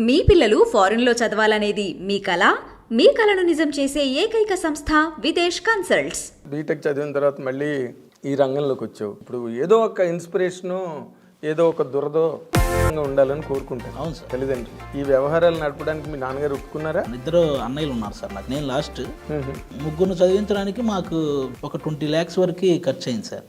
మీ పిల్లలు ఫారెన్లో చదవాలనేది మీ కల? మీ కలను నిజం చేసే ఏకైక సంస్థ విదేశ్ కన్సల్ట్స్. బీటెక్ చదివిన తర్వాత మళ్ళీ ఈ రంగంలోకి వచ్చావు. ఇప్పుడు ఏదో ఒక ఇన్స్పిరేషను, ఏదో ఒక దురదో ఉండాలని కోరుకుంటాను. అవును సార్. తల్లిదండ్రులు ఈ వ్యవహారాలు నడపడానికి మీ నాన్నగారు ఒప్పుకున్నారా? ఇద్దరు అన్నయ్యలు ఉన్నారు సార్ నాకు. నేను లాస్ట్. ముగ్గురు చదివించడానికి మాకు ఒక 20 lakhs వరకు ఖర్చు అయింది సార్.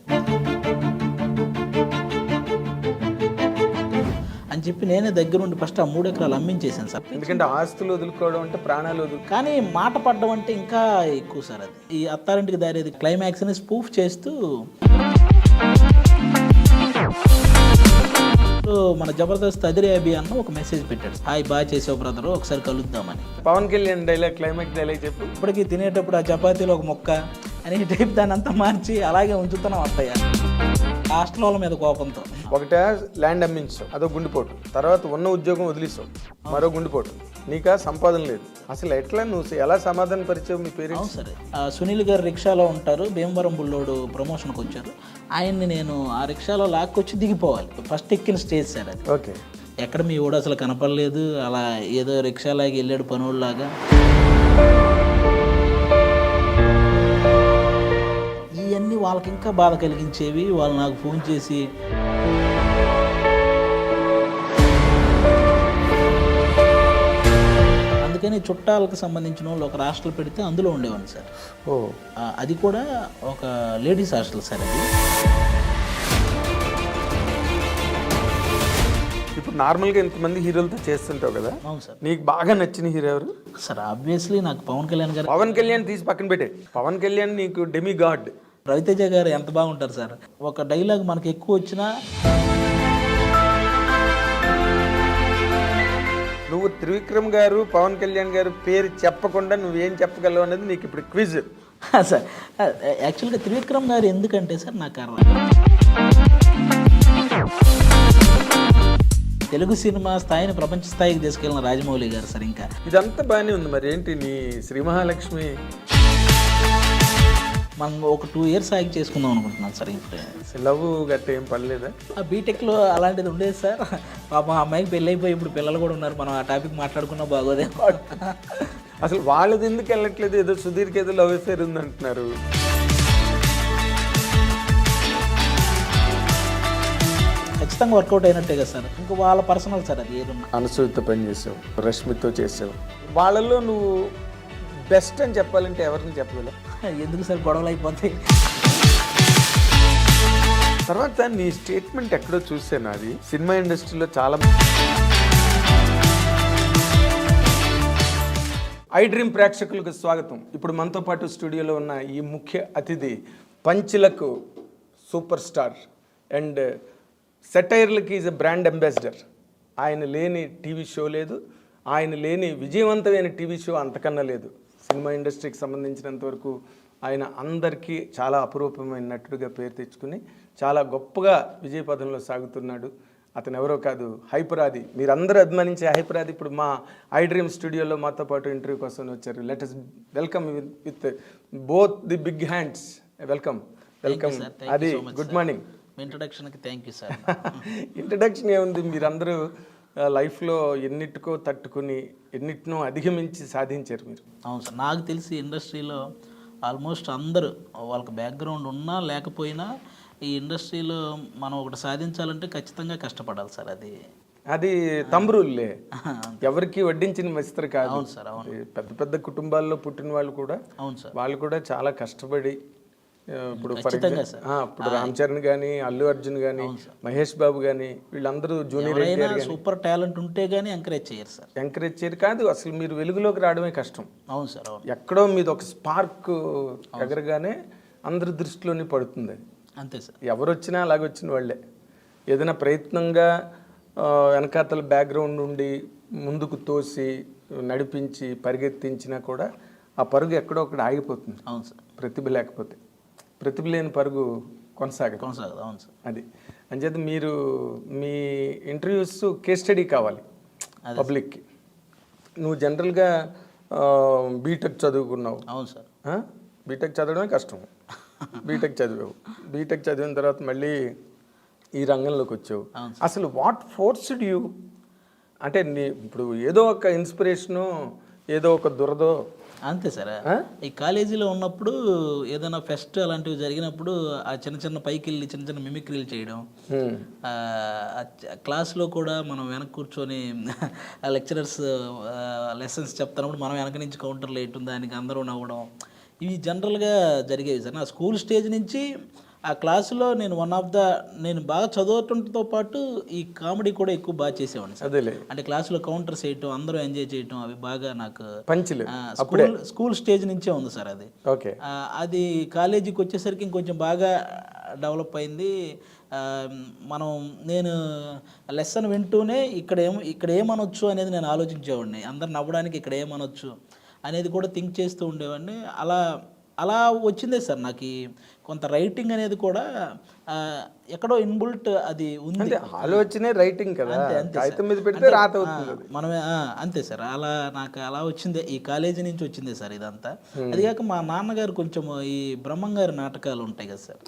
అని చెప్పి నేనే దగ్గరుండి ఫస్ట్ ఆ 3 ఎకరాలు అమ్మించేసాను సార్. ఎందుకంటే ఆస్తులు వదులుకోవడం అంటే ప్రాణాలు కానీ మాట పడ్డం అంటే ఇంకా ఎక్కువ సార్. అది ఈ అత్తారింటికి దారేది క్లైమాక్స్ని స్పూఫ్ చేస్తూ మన జబర్దస్త్ అదిరే అభి అన్న ఒక మెసేజ్ పెట్టాడు. హాయ్ బాగా చేసావు బ్రదరు, ఒకసారి కలుద్దామని. Pawan Kalyan dialogue, climax dialogue చెప్పు. ఇప్పటికీ తినేటప్పుడు ఆ చపాతీలో ఒక మొక్క అని టైప్ దాన్ని అంతా మార్చి అలాగే ఉంచుతున్నాం అత్తయ్య హాస్టల్ వాళ్ళ మీద కోపంతో. ఒకటే ల్యాండ్ అమ్మించావు, అదో గుండెపోటు. తర్వాత ఉన్న ఉద్యోగం వదిలేసావు, మరో గుండెపోటు. నీకా సంపాదన లేదు. అసలు ఎట్లా నువ్వు ఎలా సమాధాన పరిచావు మీ పేరెంట్స్? సరే, సునీల్ గారు రిక్షాలో ఉంటారు, భీమవరం బుల్లోడు ప్రమోషన్కి వచ్చారు. ఆయన్ని నేను ఆ రిక్షాలో లాక్కొచ్చి దిగిపోవాలి. ఫస్ట్ ఎక్కిన స్టేజ్ సార్ అది. ఓకే. ఎక్కడ మీ ఊడు అసలు కనపడలేదు, అలా ఏదో రిక్షాలాగా వెళ్ళాడు పనుల్లాగా. ఇవన్నీ వాళ్ళకి ఇంకా బాధ కలిగించేవి. వాళ్ళు నాకు ఫోన్ చేసి అందుకని చుట్టాలకు సంబంధించిన వాళ్ళు ఒక హాస్టల్ పెడితే అందులో ఉండేవాడిని సార్. ఓ, అది కూడా ఒక లేడీస్ హాస్టల్ సార్ అది. ఇప్పుడు నార్మల్గా ఇంతమంది హీరోలతో చేస్తుంటావు కదా. అవును సార్. నీకు బాగా నచ్చిన హీరో ఎవరు? సార్ ఆబ్వియస్లీ నాకు పవన్ కళ్యాణ్ గారు. పవన్ కళ్యాణ్ తీసి పక్కన పెట్టే. పవన్ కళ్యాణ్ నీకు డెమి గాడ్. రవితేజ గారు ఎంత బాగుంటారు సార్. ఒక డైలాగ్ మనకి ఎక్కువ వచ్చినా నువ్వు త్రివిక్రమ్ గారు, పవన్ కళ్యాణ్ గారు పేరు చెప్పకుండా నువ్వేం చెప్పగలవు అనేది నీకు ఇప్పుడు క్విజ్ సార్. యాక్చువల్గా త్రివిక్రమ్ గారు ఎందుకంటే సార్ నాకు తెలుగు సినిమా స్థాయిని ప్రపంచ స్థాయికి తీసుకెళ్ళిన రాజమౌళి గారు సార్. ఇంకా ఇదంతా బాగానే ఉంది. మరి ఏంటి నీ శ్రీ మహాలక్ష్మి? మనం ఒక 2 years ఆగి చేసుకుందాం అనుకుంటున్నాం సార్. ఇప్పుడు లవ్ గట్ట ఏం పడలేదా? ఆ బీటెక్లో అలాంటిది ఉండేది సార్. పాప మా అమ్మాయికి పెళ్ళి అయిపోయి ఇప్పుడు పిల్లలు కూడా ఉన్నారు. మనం ఆ టాపిక్ మాట్లాడుకున్నా బాగోదే. అసలు వాళ్ళది ఎందుకు వెళ్ళట్లేదు? ఏదో సుధీర్కి ఏదో లవ్ అఫేర్ ఉంది అంటున్నారు. ఖచ్చితంగా వర్కౌట్ అయినట్టే కదా సార్. ఇంకా వాళ్ళ పర్సనల్ సార్ అది. ఏదన్నా అనసూయతో పని చేసావు, రష్మితో చేసావు. వాళ్ళల్లో నువ్వు బెస్ట్ అని చెప్పాలంటే ఎవరిని చెప్పగలవు? ఎందుకు సార్ గొడవలు అయిపోతాయి. తర్వాత నీ స్టేట్మెంట్ ఎక్కడో చూసాను. అది సినిమా ఇండస్ట్రీలో చాలా ఐ డ్రీమ్ ప్రేక్షకులకు స్వాగతం. ఇప్పుడు మనతో పాటు స్టూడియోలో ఉన్న ఈ ముఖ్య అతిథి పంచులకు సూపర్ స్టార్ అండ్ సెటైర్లకి ఈజ్ ఎ బ్రాండ్ అంబాసిడర్. ఆయన లేని టీవీ షో లేదు, ఆయన లేని విజయవంతమైన టీవీ షో అంతకన్నా లేదు. సినిమా ఇండస్ట్రీకి సంబంధించినంత వరకు ఆయన అందరికీ చాలా అపురూపమైన నటుడిగా పేరు తెచ్చుకుని చాలా గొప్పగా విజయపథంలో సాగుతున్నాడు. అతను ఎవరో కాదు, హైపరాది. మీరందరూ అభిమానించే హైపరాది ఇప్పుడు మా ఐ డ్రీమ్ స్టూడియోలో మాతో పాటు ఇంటర్వ్యూ కోసం వచ్చారు. Let us welcome with both the big hands. Welcome. అది గుడ్ మార్నింగ్. ఇంట్రడక్షన్కి థ్యాంక్ యూ సార్. ఇంట్రడక్షన్ ఏముంది, మీరందరూ లైఫ్లో ఎన్నిటికో తట్టుకుని ఎన్నిటినో అధిగమించి సాధించారు మీరు. అవును సార్. నాకు తెలిసి ఇండస్ట్రీలో ఆల్మోస్ట్ అందరూ వాళ్ళకి బ్యాక్గ్రౌండ్ ఉన్నా లేకపోయినా ఈ ఇండస్ట్రీలో మనం ఒకటి సాధించాలంటే ఖచ్చితంగా కష్టపడాలి సార్. అది తంబ్రుల్లే, ఎవరికి వడ్డించిన విస్తరు కాదు. అవును సార్. అవును. పెద్ద పెద్ద కుటుంబాల్లో పుట్టిన వాళ్ళు కూడా, అవును సార్, వాళ్ళు కూడా చాలా కష్టపడి ఇప్పుడు ఇప్పుడు రామ్ చరణ్ కానీ, అల్లు అర్జున్ కానీ, మహేష్ బాబు కానీ, వీళ్ళందరూ జూనియర్ సూపర్ టాలెంట్ ఉంటే కానీ ఎంకరేజ్ చేయరు సార్. ఎంకరేజ్ చేయరు కాదు, అసలు మీరు వెలుగులోకి రావడమే కష్టం. అవును సార్. అవును. ఎక్కడో మీద ఒక స్పార్క్ ఎగరగానే అందరి దృష్టిలోనే పడుతుంది. అంతే సార్. ఎవరు వచ్చినా అలాగొచ్చిన వాళ్ళే. ఏదైనా ప్రయత్నంగా వెనకాతల బ్యాక్గ్రౌండ్ ఉండి ముందుకు తోసి నడిపించి పరిగెత్తించినా కూడా ఆ పరుగు ఎక్కడో ఒకటి ఆగిపోతుంది. అవును సార్. ప్రతిభ లేకపోతే. ప్రతిభ లేని పరుగు కొనసాగదు. అవును సార్. అది అంచేత మీరు మీ ఇంటర్వ్యూస్ కేస్ స్టడీ కావాలి పబ్లిక్కి. నువ్వు జనరల్గా బీటెక్ చదువుకున్నావు. అవును సార్. బీటెక్ చదవడమే కష్టం. బీటెక్ చదివావు. బీటెక్ చదివిన తర్వాత మళ్ళీ ఈ రంగంలోకి వచ్చావు. అసలు వాట్ ఫోర్స్డ్ యూ అంటే ఇప్పుడు ఏదో ఒక ఇన్స్పిరేషను, ఏదో ఒక దురదో. అంతే సార్. ఈ కాలేజీలో ఉన్నప్పుడు ఏదైనా ఫెస్ట్ అలాంటివి జరిగినప్పుడు ఆ చిన్న చిన్న పైకి వెళ్ళి చిన్న చిన్న మిమిక్రీలు చేయడం, క్లాస్లో కూడా మనం వెనక కూర్చొని లెక్చరర్స్ లెసన్స్ చెప్తున్నప్పుడు మనం వెనక నుంచి కౌంటర్లు వేయటం, దానికి అందరూ నవ్వడం, ఇవి జనరల్గా జరిగేవి సార్. నా స్కూల్ స్టేజ్ నుంచి ఆ క్లాసులో నేను బాగా చదవటంతో పాటు ఈ కామెడీ కూడా ఎక్కువ బాగా చేసేవాడిని సార్. అదేలే, అంటే క్లాసులో కౌంటర్స్ వేయటం, అందరూ ఎంజాయ్ చేయటం, అవి బాగా నాకు పంచులు స్కూల్ స్టేజ్ నుంచే ఉంది సార్ అది. ఓకే. అది కాలేజీకి వచ్చేసరికి ఇంకొంచెం బాగా డెవలప్ అయింది. నేను లెసన్ వింటూనే ఇక్కడ ఏమనొచ్చు అనేది నేను ఆలోచించేవాడిని. అందరు నవ్వడానికి ఇక్కడ ఏమనొచ్చు అనేది కూడా థింక్ చేస్తూ ఉండేవాడిని. అలా వచ్చిందే సార్ నాకు కొంత రైటింగ్ అనేది కూడా ఎక్కడో ఇన్బుల్ట్ అది ఉంది. ఆలోచనే రైటింగ్ కదా, కాగితం మీద పెడితే రాత అవుతుంది. మనమే అంతే సార్. నాకు అలా వచ్చిందే, ఈ కాలేజీ నుంచి వచ్చిందే సార్ ఇదంతా. అది కాక మా నాన్నగారు కొంచెం ఈ బ్రహ్మంగారి నాటకాలు ఉంటాయి కదా సార్,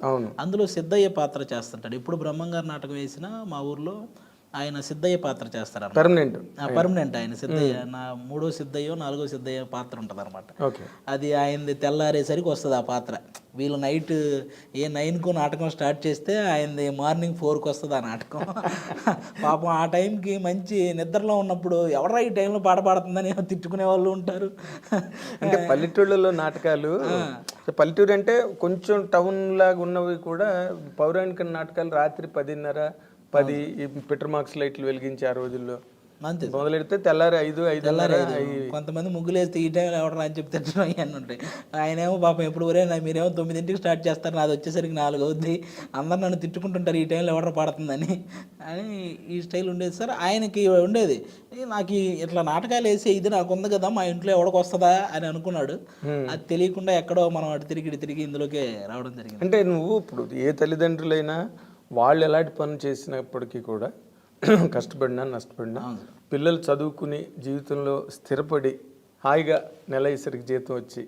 అందులో సిద్ధయ్య పాత్ర చేస్తుంటాడు. ఇప్పుడు బ్రహ్మంగారి నాటకం వేసినా మా ఊర్లో ఆయన సిద్ధయ్య పాత్ర చేస్తారు. పర్మనెంట్ ఆయన సిద్ధయ్య, నా 3వ సిద్ధయ్యో 4వ సిద్ధయ్య పాత్ర ఉంటుంది అనమాట. అది ఆయనది తెల్లారేసరికి వస్తుంది ఆ పాత్ర. వీళ్ళు నైట్ 9కు నాటకం స్టార్ట్ చేస్తే ఆయనది మార్నింగ్ 4కి వస్తుంది ఆ నాటకం. పాపం ఆ టైంకి మంచి నిద్రలో ఉన్నప్పుడు ఎవరా ఈ టైంలో పాట పాడుతుందని తిట్టుకునే వాళ్ళు ఉంటారు. అంటే పల్లెటూళ్ళలో నాటకాలు, పల్లెటూరు అంటే కొంచెం టౌన్ లాగా ఉన్నవి కూడా పౌరాణిక నాటకాలు రాత్రి 10:30 ఈ పెట్రోల్ మార్క్స్ లైట్లు వెలిగించి ఆ రోజుల్లో అంతే మొదలెడితే తెల్లారి 5:30. కొంతమంది ముగ్గులేస్తే ఈ టైంలో ఎవడరా అని చెప్తే ఇవన్నీ ఉంటాయి. ఆయనేమో పాపం ఎప్పుడు మీరేమో 9ంటికి స్టార్ట్ చేస్తారు, నాది వచ్చేసరికి 4 అవుద్ది, అందరు నన్ను తిట్టుకుంటుంటారు ఈ టైంలో ఎవడరా పాడుతుందని అని ఈ స్టైల్ ఉండేది సార్. ఆయనకి ఉండేది, నాకు ఇట్లా నాటకాలు వేసి ఇది నాకు ఉంది కదా, మా ఇంట్లో ఎవడికి వస్తుందా అని అనుకున్నాడు. అది తెలియకుండా ఎక్కడో మనం అటు తిరిగి ఇందులోకే రావడం జరిగింది. అంటే నువ్వు ఇప్పుడు ఏ తల్లిదండ్రులైనా వాళ్ళు ఎలాంటి పనులు చేసినప్పటికీ కూడా కష్టపడినా నష్టపడినా పిల్లలు చదువుకుని జీవితంలో స్థిరపడి హాయిగా నెలసరికి జీతం వచ్చి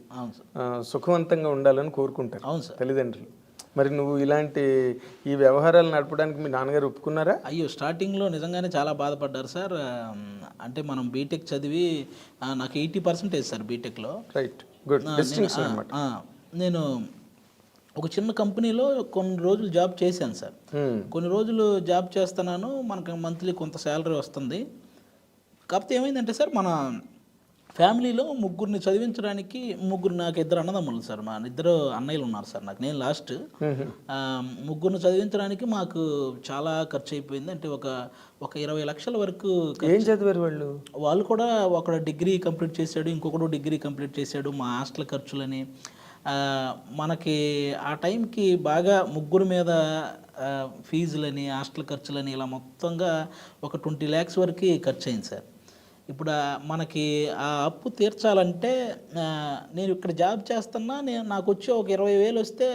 సుఖవంతంగా ఉండాలని కోరుకుంటారు తల్లిదండ్రులు. మరి నువ్వు ఇలాంటి ఈ వ్యవహారాలు నడపడానికి మీ నాన్నగారు ఒప్పుకున్నారా? అయ్యో, స్టార్టింగ్లో నిజంగానే చాలా బాధపడ్డారు సార్. అంటే మనం బీటెక్ చదివి నాకు 80% సార్ బీటెక్లో. రైట్, గుడ్ డిస్టింక్షన్ అన్నమాట. నేను ఒక చిన్న కంపెనీలో కొన్ని రోజులు జాబ్ చేశాను సార్. కొన్ని రోజులు జాబ్ చేస్తున్నాను, మనకు మంత్లీ కొంత శాలరీ వస్తుంది. కాకపోతే ఏమైందంటే సార్, మన ఫ్యామిలీలో ముగ్గురిని చదివించడానికి నాకు 2 అన్నదమ్ములు సార్. మా 2 అన్నయ్యలు ఉన్నారు సార్ నాకు, నేను లాస్ట్. ముగ్గురిని చదివించడానికి మాకు చాలా ఖర్చు అయిపోయింది. అంటే ఒక 20 లక్షల వరకు. ఏం చదివారు వాళ్ళు? వాళ్ళు కూడా ఒకడు డిగ్రీ కంప్లీట్ చేశాడు, ఇంకొకడు డిగ్రీ కంప్లీట్ చేశాడు. మా హాస్టల్ ఖర్చులని మనకి ఆ టైంకి బాగా ముగ్గురు మీద ఫీజులని హాస్టల్ ఖర్చులని ఇలా మొత్తంగా ఒక 20 lakhs వరకు ఖర్చు అయింది సార్. ఇప్పుడు మనకి ఆ అప్పు తీర్చాలంటే నేను ఇక్కడ జాబ్ చేస్తున్నా, నాకు వచ్చి ఒక 20,000 వస్తే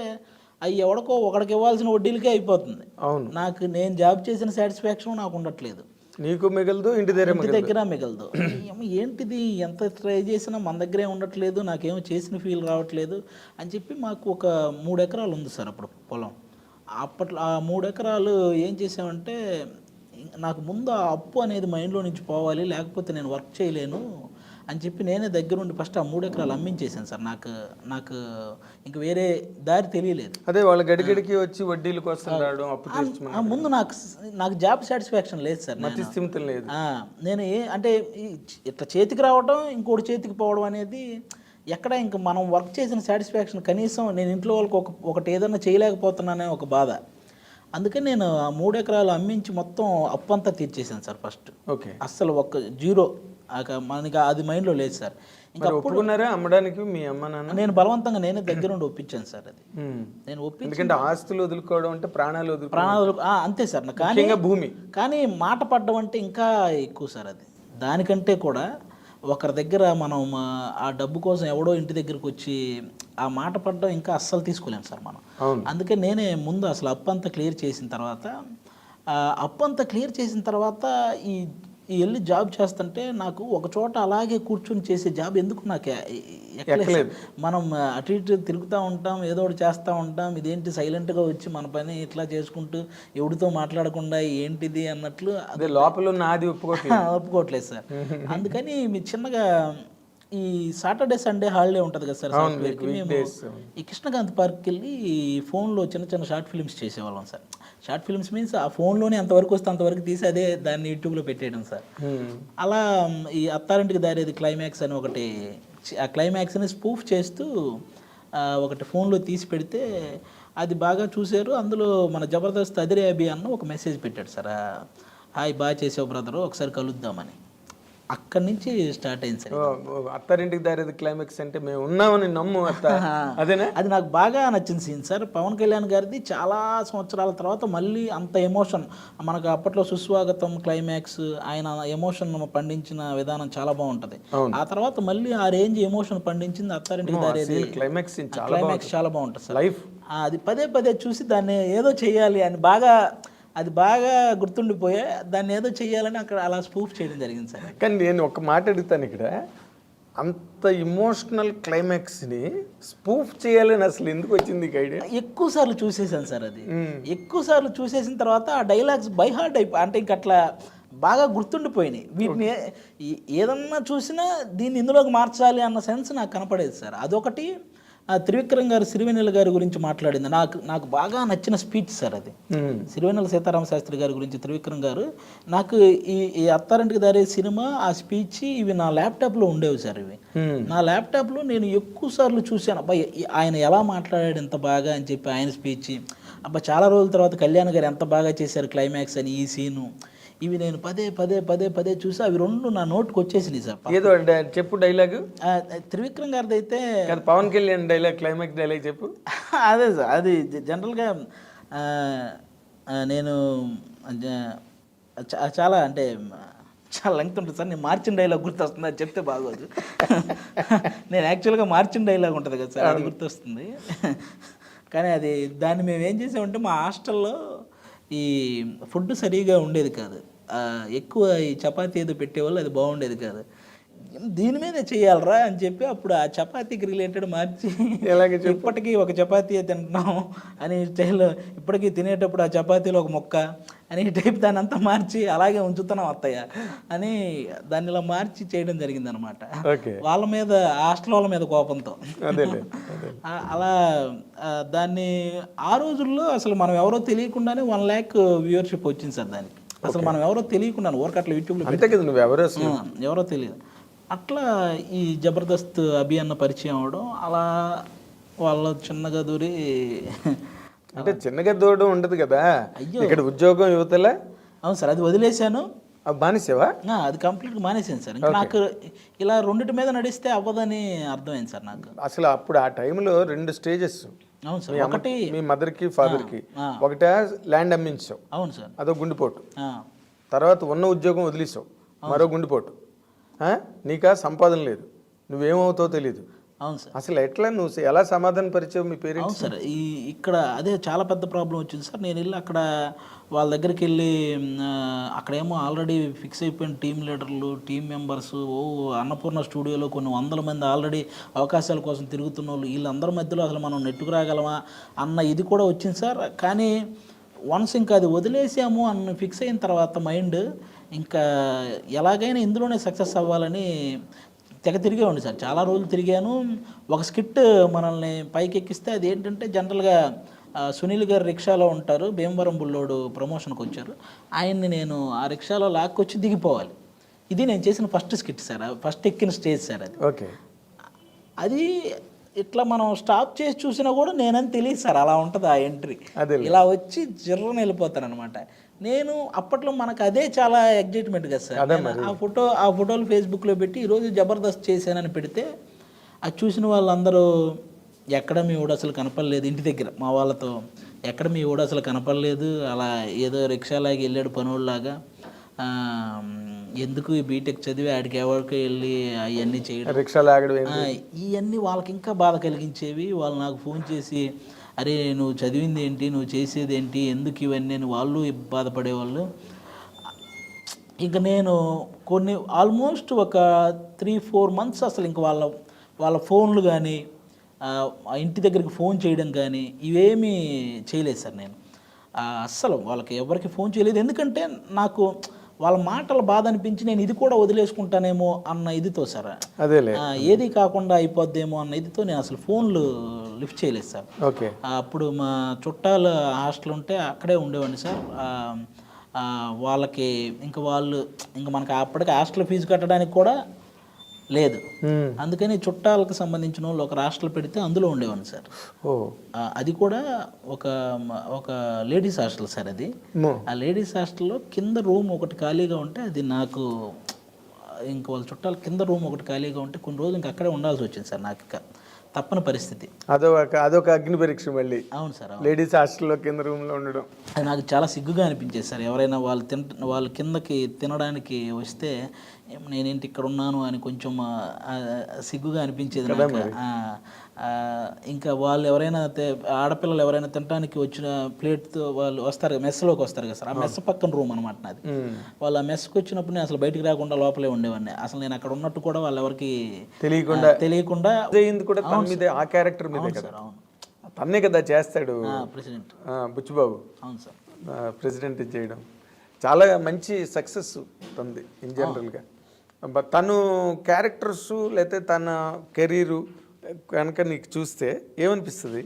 అవి ఎవడికో ఒకడికి ఇవ్వాల్సిన వడ్డీలకే అయిపోతుంది. నాకు నేను జాబ్ చేసిన సాటిస్ఫాక్షన్ నాకు ఉండట్లేదు. నీకు మిగలదు, ఇంటి దగ్గర మిగలదు. ఏంటిది, ఎంత ట్రై చేసినా మన దగ్గరే ఉండట్లేదు, నాకేమో చేసిన ఫీల్ రావట్లేదు అని చెప్పి మాకు ఒక 3 ఎకరాలు ఉంది సార్ అప్పుడు పొలం. అప్పట్లో ఆ 3 ఎకరాలు ఏం చేసామంటే, నాకు ముందు ఆ అప్పు అనేది మైండ్లో నుంచి పోవాలి, లేకపోతే నేను వర్క్ చేయలేను అని చెప్పి నేనే దగ్గరుండి ఫస్ట్ ఆ 3 ఎకరాలు అమ్మించేసాను సార్. నాకు ఇంక వేరే దారి తెలియలేదు. అదే వాళ్ళ గడిగడికి వచ్చి వడ్డీల కోసం రావడం, అప్పు ముందు నాకు జాబ్ సాటిస్ఫాక్షన్ లేదు సార్. లేదు. నేను అంటే ఇట్లా చేతికి రావడం, ఇంకోటి చేతికి పోవడం అనేది ఎక్కడ ఇంక మనం వర్క్ చేసిన సాటిస్ఫాక్షన్ కనీసం నేను ఇంట్లో వాళ్ళకి ఒకటి ఏదైనా చేయలేకపోతున్నానే ఒక బాధ. అందుకని నేను ఆ 3 ఎకరాలు అమ్మించి మొత్తం అప్పంతా తీర్చేసాను సార్ ఫస్ట్. ఓకే, అస్సలు జీరో. మనకి అది మైండ్లో లేదు సార్. ఇంకా ఒప్పుకున్నారా అమ్మడానికి మీ అమ్మ నాన్న? నేను బలవంతంగా నేనే దగ్గరుండి ఒప్పించాను సార్. అది నేను ఎందుకంటే ఆస్తులు వదులుకోవడం అంటే ప్రాణాలు అంతే సార్. కానీ భూమి, కానీ మాట పడ్డం అంటే ఇంకా ఎక్కువ సార్. అది దానికంటే కూడా ఒకరి దగ్గర మనం ఆ డబ్బు కోసం ఎవడో ఇంటి దగ్గరకు వచ్చి ఆ మాట పడ్డం ఇంకా అస్సలు తీసుకోలేము సార్ మనం. అందుకే నేనే ముందు అసలు అప్పంతా క్లియర్ చేసిన తర్వాత ఈ వెళ్ళి జాబ్ చేస్తుంటే నాకు ఒక చోట అలాగే కూర్చొని చేసే జాబ్ ఎందుకు నాకు ఎక్కలేదు. మనం అటు ఇటు తిరుగుతూ ఉంటాం, ఏదో ఒకటి చేస్తూ ఉంటాం, ఇదేంటి సైలెంట్గా వచ్చి మన పని ఇట్లా చేసుకుంటూ ఎవరితో మాట్లాడకుండా ఏంటిది అన్నట్లు అదే లోపల నాది ఒప్పుకోవట్లేదు సార్. అందుకని మీ చిన్నగా ఈ సాటర్డే సండే హాలిడే ఉంటుంది కదా సార్ సాఫ్ట్వేర్కి, మేము ఈ కృష్ణకాంత్ పార్క్కి వెళ్ళి ఫోన్లో చిన్న చిన్న షార్ట్ ఫిల్మ్స్ చేసేవాళ్ళం సార్. షార్ట్ ఫిల్మ్స్ మీన్స్ ఆ ఫోన్లోనే ఎంతవరకు వస్తే అంతవరకు తీసి అదే దాన్ని యూట్యూబ్లో పెట్టేయడం సార్. అలా ఈ అత్తారింటికి దారేది క్లైమాక్స్ అని ఒకటి, ఆ క్లైమాక్స్ని స్పూఫ్ చేస్తూ ఒకటి ఫోన్లో తీసి పెడితే అది బాగా చూశారు. అందులో మన జబర్దస్త్ అదిరే అభి అన్న ఒక మెసేజ్ పెట్టాడు సార్, హాయ్ బాగా చేసావు బ్రదరు, ఒకసారి కలుద్దామని. అక్కడి నుంచి స్టార్ట్ అయింది సార్. అత్తారింటికి దారేది క్లైమాక్స్ అంటే మేము ఉన్నామని నమ్ము అదేనా? అది నాకు బాగా నచ్చిన సీన్ సార్. పవన్ కళ్యాణ్ గారిది చాలా సంవత్సరాల తర్వాత మళ్ళీ అంత ఎమోషన్, మనకు అప్పట్లో సుస్వాగతం క్లైమాక్స్, ఆయన ఎమోషన్ పండించిన విధానం చాలా బాగుంటది. ఆ తర్వాత మళ్ళీ ఆ range emotion పండించింది Attarintiki Daredi climax చాలా బాగుంటుంది సార్. అది పదే పదే చూసి దాన్ని ఏదో చేయాలి అని అది బాగా గుర్తుండిపోయే, దాన్ని ఏదో చెయ్యాలని అక్కడ అలా స్పూఫ్ చేయడం జరిగింది సార్. కానీ నేను ఒక మాట అడుగుతాను ఇక్కడ, అంత ఇమోషనల్ క్లైమాక్స్ని స్పూఫ్ చేయాలని అసలు ఎందుకు వచ్చింది ఐడియా? ఎక్కువ సార్లు చూసేసాను సార్. అది ఎక్కువ సార్లు చూసేసిన తర్వాత ఆ డైలాగ్స్ బై హార్ట్ అంటే ఇంక అట్లా బాగా గుర్తుండిపోయినాయి. వీటిని ఏదన్నా చూసినా దీన్ని ఇందులోకి మార్చాలి అన్న సెన్స్ నాకు కనపడేది సార్. అదొకటి. త్రివిక్రమ్ గారు సిరివెన్నెల గారి గురించి మాట్లాడింది నాకు బాగా నచ్చిన స్పీచ్ సార్. అది సిరివెన్నెల సీతారామ శాస్త్రి గారి గురించి త్రివిక్రమ్ గారు, నాకు ఈ అత్తారింటికి దారే సినిమా, ఆ స్పీచ్ ఇవి నా ల్యాప్టాప్లో ఉండేవి సార్. ఇవి నా ల్యాప్టాప్లో నేను ఎక్కువ సార్లు చూశాను. అబ్బాయి ఆయన ఎలా మాట్లాడాడు ఎంత బాగా అని చెప్పి ఆయన స్పీచ్. అబ్బా చాలా రోజుల తర్వాత కళ్యాణ్ గారు ఎంత బాగా చేశారు క్లైమాక్స్ అని, ఈ సీను, ఇవి నేను పదే పదే పదే పదే చూసి అవి రెండు నా నోట్కి వచ్చేసినాయి సార్. ఏదో చెప్పు డైలాగ్. త్రివిక్రమ్ గారిది అయితే Pawan Kalyan dialogue, climax dialogue చెప్పు. అదే సార్, అది జనరల్గా నేను చాలా అంటే చాలా లెంగ్త్ ఉంటుంది సార్. నేను మార్చిన డైలాగ్ గుర్తొస్తుంది, అది చెప్తే బాగోదు. నేను యాక్చువల్గా మార్చిన డైలాగ్ ఉంటుంది కదా సార్, అది గుర్తొస్తుంది. కానీ అది దాన్ని మేము ఏం చేసామంటే, మా హాస్టల్లో ఈ ఫుడ్ సరిగా ఉండేది కాదు, ఎక్కువ ఈ చపాతీ ఏదో పెట్టేవాళ్ళు, అది బాగుండేది కాదు. దీని మీదే చేయాలరా అని చెప్పి అప్పుడు ఆ చపాతీకి రిలేటెడ్ మార్చి, ఇప్పటికీ ఒక చపాతీ తింటున్నాం అని స్టైల్లో, ఇప్పటికీ తినేటప్పుడు ఆ చపాతీలో ఒక మొక్క అని టైప్ దాన్ని అంతా మార్చి అలాగే ఉంచుతున్నాం అత్తయ్య అని దాన్ని ఇలా మార్చి చేయడం జరిగింది అనమాట. వాళ్ళ మీద, హాస్టల్ వాళ్ళ మీద కోపంతో అలా దాన్ని ఆ రోజుల్లో అసలు మనం ఎవరో తెలియకుండానే 1 lakh వ్యూవర్షిప్ వచ్చింది సార్ దానికి. అసలు మనం ఎవరో తెలియకుండా ఊరకట్ల యూట్యూబ్లో ఎవరో తెలియదు. అట్లా ఈ జబర్దస్త్ అభి అన్న పరిచయం అవడం, అలా వాళ్ళ చిన్నగా దూరి, అంటే చిన్నగా దూరడం ఉండదు కదా. అయ్యో, ఇక్కడ ఉద్యోగం యువతలే. అవును సార్, అది వదిలేశాను. మానేసావా? అది కంప్లీట్గా మానేసాను సార్. ఇంకా నాకు ఇలా రెండిటి మీద నడిస్తే అవ్వదని అర్థమైంది సార్ నాకు. అసలు అప్పుడు ఆ టైంలో 2 స్టేజెస్. అవును సార్. ఒకటి మీ మదర్కి ఫాదర్కి, ఒకటే ల్యాండ్ అమ్మించావు. అవును సార్. అదో గుండెపోటు. తర్వాత ఉన్న ఉద్యోగం వదిలేసావు, మరో గుండెపోటు. నీకా సంపాదన లేదు, నువ్వేమవుతావో తెలీదు. అవును సార్. అసలు ఎట్లా నువ్వు ఎలా సమాధాన పరిచయం మీ పేరెంట్స్? అవును సార్, ఇక్కడ అదే చాలా పెద్ద ప్రాబ్లం వచ్చింది సార్. నేను వెళ్ళి అక్కడ వాళ్ళ దగ్గరికి వెళ్ళి, అక్కడేమో ఆల్రెడీ ఫిక్స్ అయిపోయిన టీం లీడర్లు, టీం మెంబర్స్, అన్నపూర్ణ స్టూడియోలో కొన్ని 100 మంది ఆల్రెడీ అవకాశాల కోసం తిరుగుతున్న వాళ్ళు, వీళ్ళందరి మధ్యలో అసలు మనం నెట్టుకు రాగలమా అన్న ఇది కూడా వచ్చింది సార్. కానీ వన్స్ ఇంకా అది వదిలేసాము అన్న ఫిక్స్ అయిన తర్వాత మైండ్ ఇంకా ఎలాగైనా ఇందులోనే సక్సెస్ అవ్వాలని తెగ తిరిగేవాడిని సార్. చాలా రోజులు తిరిగాను. ఒక స్కిట్ మనల్ని పైకి ఎక్కిస్తే అది ఏంటంటే, జనరల్గా సునీల్ గారు రిక్షాలో ఉంటారు, భీమవరం బుల్లోడు ప్రమోషన్కి వచ్చారు, ఆయన్ని నేను ఆ రిక్షాలో లాక్కొచ్చి దిగిపోవాలి. ఇది నేను చేసిన ఫస్ట్ స్కిట్ సార్, ఫస్ట్ ఎక్కిన స్టేజ్ సార్ అది. ఓకే. అది ఇట్లా మనం స్టాప్ చేసి చూసినా కూడా నేనని తెలియదు సార్, అలా ఉంటుంది ఆ ఎంట్రీ. ఇలా వచ్చి జిర్రని వెళ్ళిపోతాను అనమాట. నేను అప్పట్లో మనకు అదే చాలా ఎగ్జైట్మెంట్ కదా సార్. ఆ ఫోటోలు ఫేస్బుక్లో పెట్టి ఈరోజు జబర్దస్త్ చేశానని పెడితే, అది చూసిన వాళ్ళందరూ ఎక్కడ మీ ఊడు అసలు కనపడలేదు, ఇంటి దగ్గర మా వాళ్ళతో ఎక్కడ మీ ఊడు అసలు కనపడలేదు, అలా ఏదో రిక్షాలాగా వెళ్ళాడు పనుల్లాగా, ఎందుకు ఈ బీటెక్ చదివి ఆడికి ఎవరికి వెళ్ళి అవన్నీ చేయడం, ఇవన్నీ వాళ్ళకి ఇంకా బాధ కలిగించేవి. వాళ్ళు నాకు ఫోన్ చేసి, అరే నువ్వు చదివింది ఏంటి, నువ్వు చేసేది ఏంటి, ఎందుకు ఇవన్నీ అని వాళ్ళు బాధపడేవాళ్ళు. ఇంకా నేను ఆల్మోస్ట్ ఒక 3-4 months అసలు ఇంక వాళ్ళ ఫోన్లు కానీ ఆ ఇంటి దగ్గరికి ఫోన్ చేయడం కానీ ఇవేమీ చేయలేదు సార్ నేను. అస్సలు వాళ్ళకి ఎవరికి ఫోన్ చేయలేదు. ఎందుకంటే నాకు వాళ్ళ మాటలు బాధ అనిపించి నేను ఇది కూడా వదిలేసుకుంటానేమో అన్న ఇదితో సార్, అదేలే ఏది కాకుండా అయిపోద్దేమో అన్న ఇదితో నేను అసలు ఫోన్లు లిఫ్ట్ చేయలేదు సార్. ఓకే. అప్పుడు మా చుట్టాలు హాస్టల్ ఉంటే అక్కడే ఉండేవాడిని సార్. వాళ్ళకి ఇంకా మనకి అప్పటికి హాస్టల్ ఫీజు కట్టడానికి కూడా లేదు. అందుకని చుట్టాలకు సంబంధించిన వాళ్ళు ఒక హాస్టల్ పెడితే అందులో ఉండేవాడిని సార్. అది కూడా ఒక లేడీస్ హాస్టల్ సార్. అది ఆ లేడీస్ హాస్టల్లో కింద రూమ్ ఒకటి ఖాళీగా ఉంటే అది నాకు ఇంక వాళ్ళ చుట్టాలు కింద రూమ్ ఒకటి ఖాళీగా ఉంటే కొన్ని రోజులు ఇంక అక్కడే ఉండాల్సి వచ్చింది సార్. నాకు ఇక తప్పని పరిస్థితి. అదొక అగ్ని పరీక్ష మళ్ళీ. అవును సార్. లేడీస్ హాస్టల్లో కింద రూమ్లో ఉండడం అది నాకు చాలా సిగ్గుగా అనిపించేది సార్. ఎవరైనా వాళ్ళు కిందకి తినడానికి వస్తే నేనేంటి ఇక్కడ ఉన్నాను అని కొంచెం సిగ్గుగా అనిపించేది నాకు. ఇంకా వాళ్ళు ఎవరైనా ఆడపిల్లలు ఎవరైనా తినడానికి వచ్చిన ప్లేట్తో వాళ్ళు వస్తారు, మెస్లోకి వస్తారు కదా సార్. ఆ మెస్ పక్కన రూమ్ అనమాట నాది. వాళ్ళు ఆ మెస్కి వచ్చినప్పుడు నేను అసలు బయటికి రాకుండా లోపలే ఉండేవాడిని. అసలు నేను అక్కడ ఉన్నట్టు కూడా వాళ్ళు ఎవరికి తెలియకుండా ఆ క్యారెక్టర్ మీద కదా, తన్నే కదా చేస్తాడు ప్రెసిడెంట్ బుచ్చిబాబు. అవును సార్. ప్రెసిడెంట్ చేయడం చాలా మంచి సక్సెస్ ఉంది ఇన్ జనరల్గా. తను క్యారెక్టర్స్ లేకపోతే తన కెరీరు కనుక నీకు చూస్తే ఏమనిపిస్తుంది?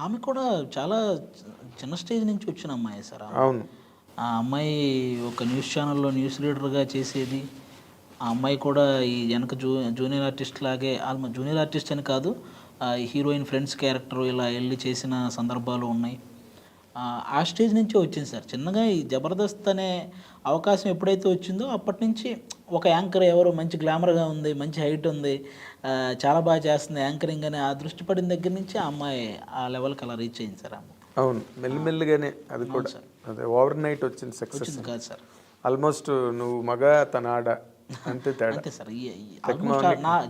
ఆమె కూడా చాలా చిన్న స్టేజ్ నుంచి వచ్చిన అమ్మాయి సార్. అవును. ఆ అమ్మాయి ఒక న్యూస్ ఛానల్లో న్యూస్ రీడర్గా చేసేది. ఆ అమ్మాయి కూడా ఈ వెనక జూనియర్ ఆర్టిస్ట్ లాగే, జూనియర్ ఆర్టిస్ట్ అని కాదు, హీరోయిన్ ఫ్రెండ్స్ క్యారెక్టర్ ఇలా వెళ్ళి చేసిన సందర్భాలు ఉన్నాయి. ఆ స్టేజ్ నుంచే వచ్చింది సార్. చిన్నగా ఈ జబర్దస్త్ అనే అవకాశం ఎప్పుడైతే వచ్చిందో అప్పటి నుంచి ఒక యాంకర్ ఎవరో మంచి గ్లామర్గా ఉంది, మంచి హైట్ ఉంది, చాలా బాగా చేస్తుంది యాంకరింగ్ అని ఆ దృష్టి పడిన దగ్గర నుంచి ఆ అమ్మాయి ఆ లెవెల్కి అలా రీచ్ అయింది సార్. అవును, మెల్లిమెల్లిగానే అది కూడా సార్. అదే ఓవర్ నైట్ వచ్చింది సక్సెస్ కాదు సార్. ఆల్మోస్ట్ నువ్వు మగ తన ఆడ అంతే తేడా. అంతే సార్.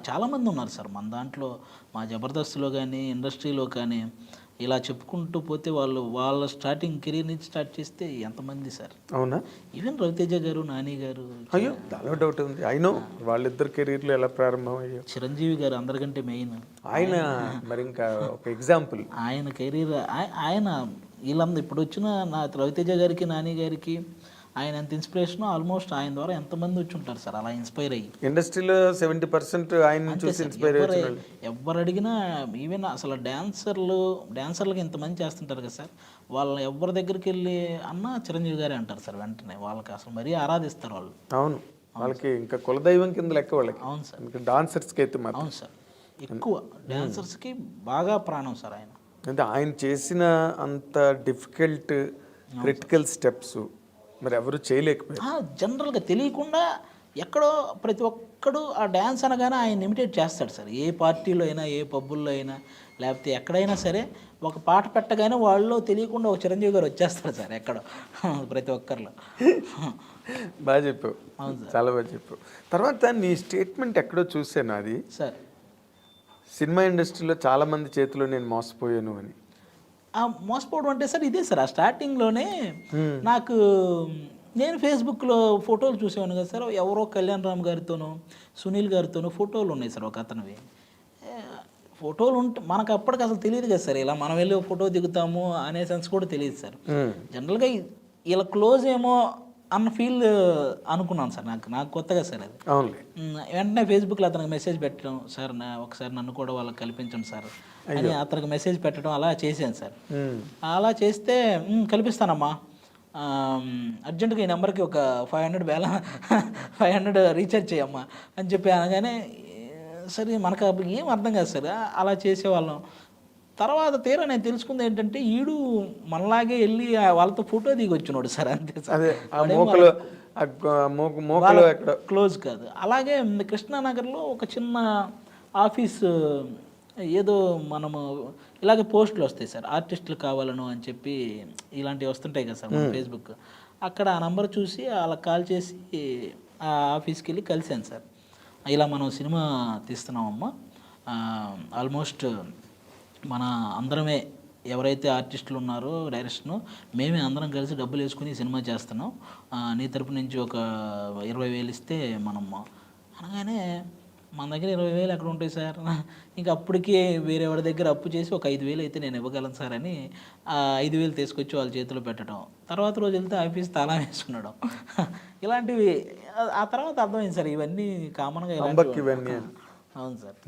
చాలా మంది ఉన్నారు సార్ మన దాంట్లో, మా జబర్దస్త్లో కానీ ఇండస్ట్రీలో కానీ. ఇలా చెప్పుకుంటూ పోతే వాళ్ళ స్టార్టింగ్ కెరీర్ నుంచి స్టార్ట్ చేస్తే ఎంతమంది సార్. అవునా? ఈవెన్ రవితేజ గారు, నాని గారు. అయ్యో చాలా డౌట్ ఉంది. అయినో వాళ్ళిద్దరు కెరీర్లు ఎలా ప్రారంభం అయ్యో. చిరంజీవి గారు అందరికంటే మెయిన్. ఆయన మరి ఇంకా ఒక ఎగ్జాంపుల్. ఆయన కెరీర్ ఆయన వీళ్ళందరూ ఇప్పుడు వచ్చిన రవితేజ గారికి, నాని గారికి ఆయన ఎంత ఇన్స్పిరేషన్, ఆల్మోస్ట్ ఆయన ద్వారా ఎంతమంది వచ్చి ఉంటారు సార్ అలా ఇన్స్పైర్ అయ్యి. ఇండస్ట్రీలో 70% ఆయన చూసి ఇన్స్పైర్ అయ్యారు. ఎవరు అడిగినా ఈవెన్ అసలు డాన్సర్లకి ఇంతమంది చేస్తుంటారు కదా సార్, వాళ్ళని ఎవరి దగ్గరికి వెళ్ళి అన్న చిరంజీవి గారే అంటారు సార్ వెంటనే. వాళ్ళకి అసలు మరీ ఆరాధిస్తారు వాళ్ళు. అవును, వాళ్ళకి ఇంకా కులదైవం కింద లెక్క వాళ్ళకి. అవును సార్. డాన్సర్స్కి అయితే మాత్రం. అవును సార్, ఎక్కువ డాన్సర్స్కి బాగా ప్రాణం సార్ ఆయన. అంటే ఆయన చేసిన అంత డిఫికల్ట్ క్రిటికల్ స్టెప్స్ మరి ఎవరు చేయలేకపోయారు. జనరల్గా తెలియకుండా ఎక్కడో ప్రతి ఒక్కడు ఆ డ్యాన్స్ అనగానే ఆయన ఇమిటేట్ చేస్తాడు సార్. ఏ పార్టీలో అయినా, ఏ పబ్బుల్లో అయినా, లేకపోతే ఎక్కడైనా సరే ఒక పాట పెట్టగానే వాళ్ళు తెలియకుండా ఒక చిరంజీవి గారు వచ్చేస్తాడు సార్ ఎక్కడో ప్రతి ఒక్కరిలో. బాగా చెప్పావు, చాలా బాగా చెప్పావు. తర్వాత నీ స్టేట్మెంట్ ఎక్కడో చూసాను అది సార్, సినిమా ఇండస్ట్రీలో చాలామంది చేతిలో నేను మోసపోయాను అని. మోసపోవడం అంటే సార్ ఇదే సార్. ఆ స్టార్టింగ్లోనే నేను ఫేస్బుక్లో ఫోటోలు చూసేవాను కదా సార్. ఎవరో కళ్యాణ్ రామ్ గారితోనో, సునీల్ గారితోనో ఫోటోలు ఉన్నాయి సార్ ఒక అతనివి. ఫోటోలు ఉంటే మనకు అప్పటికి అసలు తెలియదు కదా సార్, ఇలా మనం వెళ్ళి ఫోటో దిగుతాము అనే సెన్స్ కూడా తెలియదు సార్. జనరల్గా ఇలా క్లోజ్ ఏమో అన్న ఫీల్ అనుకున్నాను సార్. నాకు కొత్తగా సార్ అది. వెంటనే ఫేస్బుక్లో అతనికి మెసేజ్ పెట్టడం, సార్ ఒకసారి నన్ను కూడా వాళ్ళకి కల్పించండి సార్ అని అతనికి మెసేజ్ పెట్టడం అలా చేశాను సార్. అలా చేస్తే కల్పిస్తానమ్మా, అర్జెంటుగా ఈ నెంబర్కి ఒక 500 రీఛార్జ్ చేయమ్మా అని చెప్పి అనగానే సరే మనకు ఏం అర్థం కాదు సార్. అలా చేసేవాళ్ళం. తర్వాత తీరా నేను తెలుసుకుంది ఏంటంటే ఈడు మనలాగే వెళ్ళి వాళ్ళతో ఫోటో దిగి వచ్చినాడు సార్. అంతే సార్, క్లోజ్ కాదు. అలాగే కృష్ణానగర్లో ఒక చిన్న ఆఫీస్, ఏదో మనము ఇలాగే పోస్టులు వస్తాయి సార్, ఆర్టిస్టులు కావాలను అని చెప్పి ఇలాంటివి వస్తుంటాయి కదా సార్ మన ఫేస్బుక్. అక్కడ ఆ నంబర్ చూసి వాళ్ళకి కాల్ చేసి ఆ ఆఫీస్కి వెళ్ళి కలిసాను సార్. ఇలా మనం సినిమా తీస్తున్నామమ్మా, ఆల్మోస్ట్ మన అందరమే ఎవరైతే ఆర్టిస్టులు ఉన్నారో డైరెక్షను మేమే అందరం కలిసి డబ్బులు వేసుకుని సినిమా చేస్తున్నాం, నీ తరపు నుంచి ఒక 20,000 ఇస్తే మనం అనగానే మన దగ్గర 20,000 ఎక్కడ ఉంటాయి సార్, ఇంకా అప్పటికి వేరే వాడి దగ్గర అప్పు చేసి ఒక 5,000 అయితే నేను ఇవ్వగలను సార్ అని 5,000 తీసుకొచ్చి వాళ్ళ చేతిలో పెట్టడం, తర్వాత రోజు వెళ్తే ఆఫీస్ తాళం వేసుకున్నాడు. ఇలాంటివి ఆ తర్వాత అర్థమైంది సార్, ఇవన్నీ కామన్గా ఇవన్నీ. అవును సార్.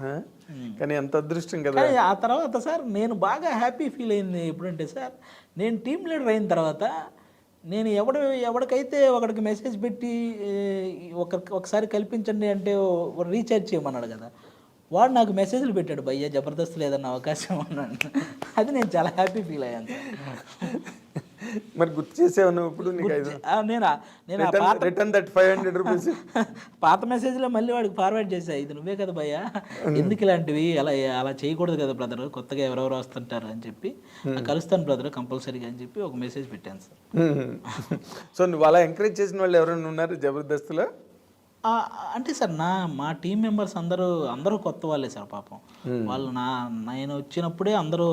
కానీ ఎంత అదృష్టం కదా. కానీ ఆ తర్వాత సార్ నేను బాగా హ్యాపీ ఫీల్ అయింది ఎప్పుడంటే సార్, నేను టీమ్ లీడర్ అయిన తర్వాత నేను ఎవడికైతే ఒకడికి మెసేజ్ పెట్టి ఒకసారి కల్పించండి అంటే రీఛార్జ్ చేయమన్నాడు కదా, వాడు నాకు మెసేజ్లు పెట్టాడు, భయ్యా జబర్దస్త్ లేదన్న అవకాశం అన్నాడు. అది నేను చాలా హ్యాపీ ఫీల్ అయ్యాను. మరి గుర్తు చేసావు నువ్వు ఇప్పుడు? నేను రిటర్న్ దట్ 500 రూపీస్ పాత మెసేజ్లో మళ్ళీ వాడికి ఫార్వర్డ్ చేశా, ఇది నువ్వే కదా భయ్యా, ఎందుకు ఇలాంటివి అలా చేయకూడదు కదా బ్రదర్, కొత్తగా ఎవరెవరు వస్తుంటారు అని చెప్పి, కలుస్తాను బ్రదర్ కంపల్సరీగా అని చెప్పి ఒక మెసేజ్ పెట్టాను సార్. సో నువ్వు అలా ఎంకరేజ్ చేసిన వాళ్ళు ఎవరైనా ఉన్నారు జబర్దస్త్లో? అంటే సార్ మా టీం మెంబర్స్ అందరూ కొత్త వాళ్ళే సార్ పాపం. వాళ్ళు నేను వచ్చినప్పుడే అందరూ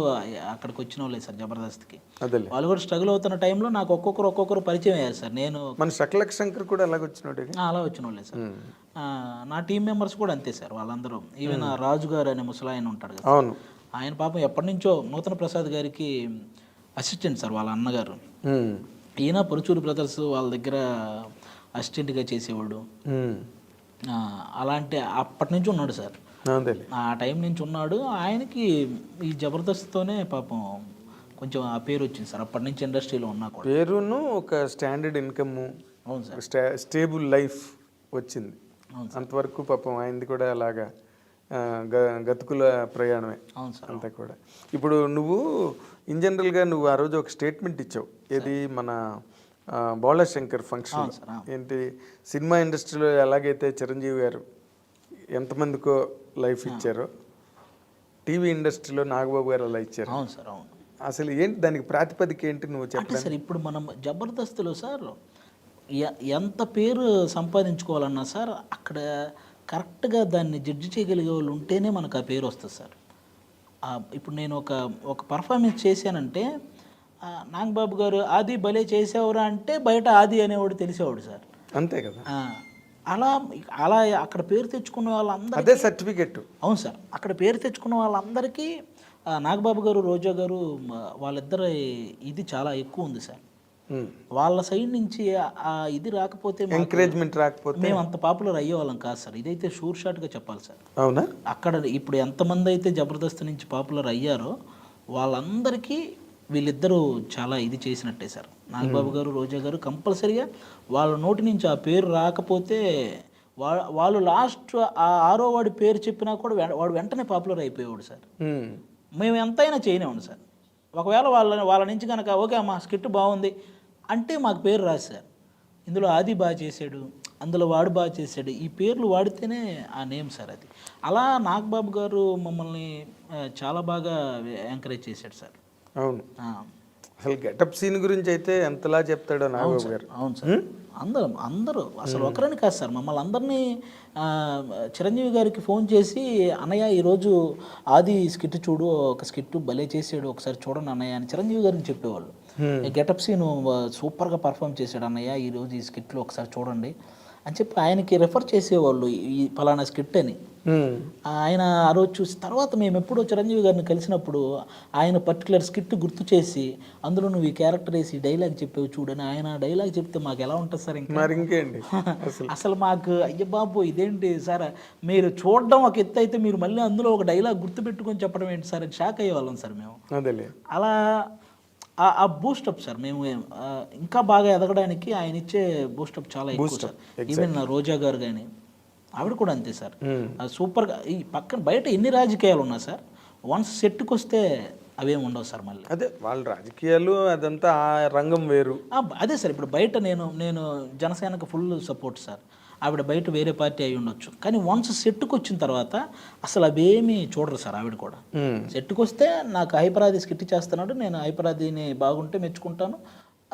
అక్కడికి వచ్చిన వాళ్ళే సార్ జబర్దస్త్కి. వాళ్ళు కూడా స్ట్రగుల్ అవుతున్న టైంలో నాకు ఒక్కొక్కరు పరిచయం అయ్యారు సార్. నేను మన శంకర్ కూడా అలా వచ్చిన వాళ్ళే సార్. నా టీం మెంబర్స్ కూడా అంతే సార్, వాళ్ళందరూ. ఈవెన్ రాజు గారు అనే ముసలాయన ఉంటాడు కదా, ఆయన పాపం ఎప్పటి నుంచో నూతన ప్రసాద్ గారికి అసిస్టెంట్ సార్ వాళ్ళ అన్నగారు. ఈయన పరుచూరు బ్రదర్స్ వాళ్ళ దగ్గర అసిస్టెంట్గా చేసేవాడు. అలాంటి అప్పటి నుంచి ఉన్నాడు సార్, ఆ టైం నుంచి ఉన్నాడు. ఆయనకి ఈ జబర్దస్త్తోనే పాపం కొంచెం ఆ పేరు వచ్చింది సార్, అప్పటి నుంచి ఇండస్ట్రీలో ఉన్నా కూడా. పేరును ఒక స్టాండర్డ్ ఇన్కమ్, అవును సార్, స్టేబుల్ లైఫ్ వచ్చింది. అంతవరకు పాపం ఆయనది కూడా అలాగా గతుకుల ప్రయాణమే. అవును సార్. అంతా కూడా. ఇప్పుడు నువ్వు ఇన్ జనరల్గా నువ్వు ఆ రోజు ఒక స్టేట్మెంట్ ఇచ్చావు, ఏది మన బాలశంకర్ ఫంక్షన్. ఏంటి, సినిమా ఇండస్ట్రీలో ఎలాగైతే చిరంజీవి గారు ఎంతమందికో లైఫ్ ఇచ్చారో, టీవీ ఇండస్ట్రీలో నాగబాబు గారు అలా ఇచ్చారు. అవును సార్, అవును. అసలు ఏంటి దానికి ప్రాతిపదిక ఏంటి నువ్వు చెప్పండి సార్? ఇప్పుడు మనం జబర్దస్త్లో సార్ ఎంత పేరు సంపాదించుకోవాలన్నా సార్, అక్కడ కరెక్ట్గా దాన్ని జడ్జి చేయగలిగే వాళ్ళు ఉంటేనే మనకు ఆ పేరు వస్తుంది సార్. ఇప్పుడు నేను ఒక పర్ఫార్మెన్స్ చేశానంటే, నాగబాబు గారు ఆది భలే చేసేవారు అంటే బయట ఆది అనేవాడు తెలిసేవాడు సార్. అంతే కదా. అలా అక్కడ పేరు తెచ్చుకున్న వాళ్ళందరూ అదే సర్టిఫికెట్. అవును సార్, అక్కడ పేరు తెచ్చుకున్న వాళ్ళందరికీ నాగబాబు గారు, రోజా గారు వాళ్ళిద్దరు ఇది చాలా ఎక్కువ ఉంది సార్. వాళ్ళ సైడ్ నుంచి ఇది రాకపోతే, ఎంకరేజ్మెంట్ రాకపోతే మేము అంత పాపులర్ అయ్యేవాళ్ళం కాదు సార్. ఇదైతే షూర్ షాట్గా చెప్పాలి సార్. అవునా? అక్కడ ఇప్పుడు ఎంతమంది అయితే జబర్దస్త్ నుంచి పాపులర్ అయ్యారో వాళ్ళందరికీ వీళ్ళిద్దరూ చాలా ఇది చేసినట్టే సార్. నాగబాబు గారు, రోజా గారు కంపల్సరీగా వాళ్ళ నోటి నుంచి ఆ పేరు రాకపోతే వాళ్ళు లాస్ట్ ఆ 6వ వాడి పేరు చెప్పినా కూడా వాడు వెంటనే పాపులర్ అయిపోయేవాడు సార్. మేము ఎంతైనా చేయనివ్వండి సార్. ఒకవేళ వాళ్ళ నుంచి కనుక ఓకే అమ్మా స్కిట్ బాగుంది అంటే మాకు పేరు రాదు సార్. ఇందులో ఆది బాగా చేశాడు, అందులో వాడు బాగా చేశాడు, ఈ పేర్లు వాడితేనే ఆ నేమ్ సార్. అది అలా నాగబాబు గారు మమ్మల్ని చాలా బాగా ఎంకరేజ్ చేశాడు సార్. అవును. అసలు గెటప్ సీన్ గురించి అయితే ఎంతలా చెప్తాడో నాగబాబు గారు. అవును సార్. అందరూ అసలు ఒకరని కాదు సార్, మమ్మల్ని అందరినీ చిరంజీవి గారికి ఫోన్ చేసి, అన్నయ్య ఈరోజు ఆది స్కిట్ చూడు, ఒక స్కిట్ భలే చేసాడు, ఒకసారి చూడండి అన్నయ్య అని చిరంజీవి గారికి చెప్పేవాళ్ళు. గెటప్ సీన్ సూపర్గా పర్ఫామ్ చేశాడు అన్నయ్య, ఈరోజు ఈ స్కిట్లో ఒకసారి చూడండి అని చెప్పి ఆయనకి రెఫర్ చేసేవాళ్ళు, ఈ ఫలానా స్కిట్ అని. ఆయన ఆ రోజు చూసి తర్వాత మేము ఎప్పుడో చిరంజీవి గారిని కలిసినప్పుడు ఆయన పర్టికులర్ స్కిట్ గుర్తు చేసి, అందులో నువ్వు ఈ క్యారెక్టర్ వేసి డైలాగ్ చెప్పేవి చూడని ఆయన డైలాగ్ చెప్తే మాకు ఎలా ఉంటుంది సార్? ఇంకేంటి అసలు మాకు అయ్య బాబు ఇదేంటి సార్, మీరు చూడడం ఒక ఎత్తు అయితే మీరు మళ్ళీ అందులో ఒక డైలాగ్ గుర్తుపెట్టుకొని చెప్పడం ఏంటి సార్ అని షాక్ అయ్యేవాళ్ళం సార్ మేము. అలా ఆ బూస్టప్ సార్, మేము ఇంకా బాగా ఎదగడానికి ఆయన ఇచ్చే బూస్టప్ చాలా ఎక్కువ సార్. ఈవెన్ రోజా గారు కానీ ఆవిడ కూడా అంతే సార్, సూపర్గా. ఈ పక్కన బయట ఎన్ని రాజకీయాలు ఉన్నా సార్, వన్స్ సెట్కి వస్తే అవేమి ఉండవు సార్. మళ్ళీ అదే వాళ్ళ రాజకీయాలు అదంతా ఆ రంగం వేరు. అదే సార్, ఇప్పుడు బయట నేను జనసేనకు ఫుల్ సపోర్ట్ సార్. ఆవిడ బయట వేరే పార్టీ అయి ఉండొచ్చు, కానీ వన్స్ సెట్కి వచ్చిన తర్వాత అసలు అవేమీ చూడరు సార్. ఆవిడ కూడా సెట్కి వస్తే నాకు హైపరాది స్కిట్ చేస్తున్నాడు, నేను హైపరాదిని బాగుంటే మెచ్చుకుంటాను,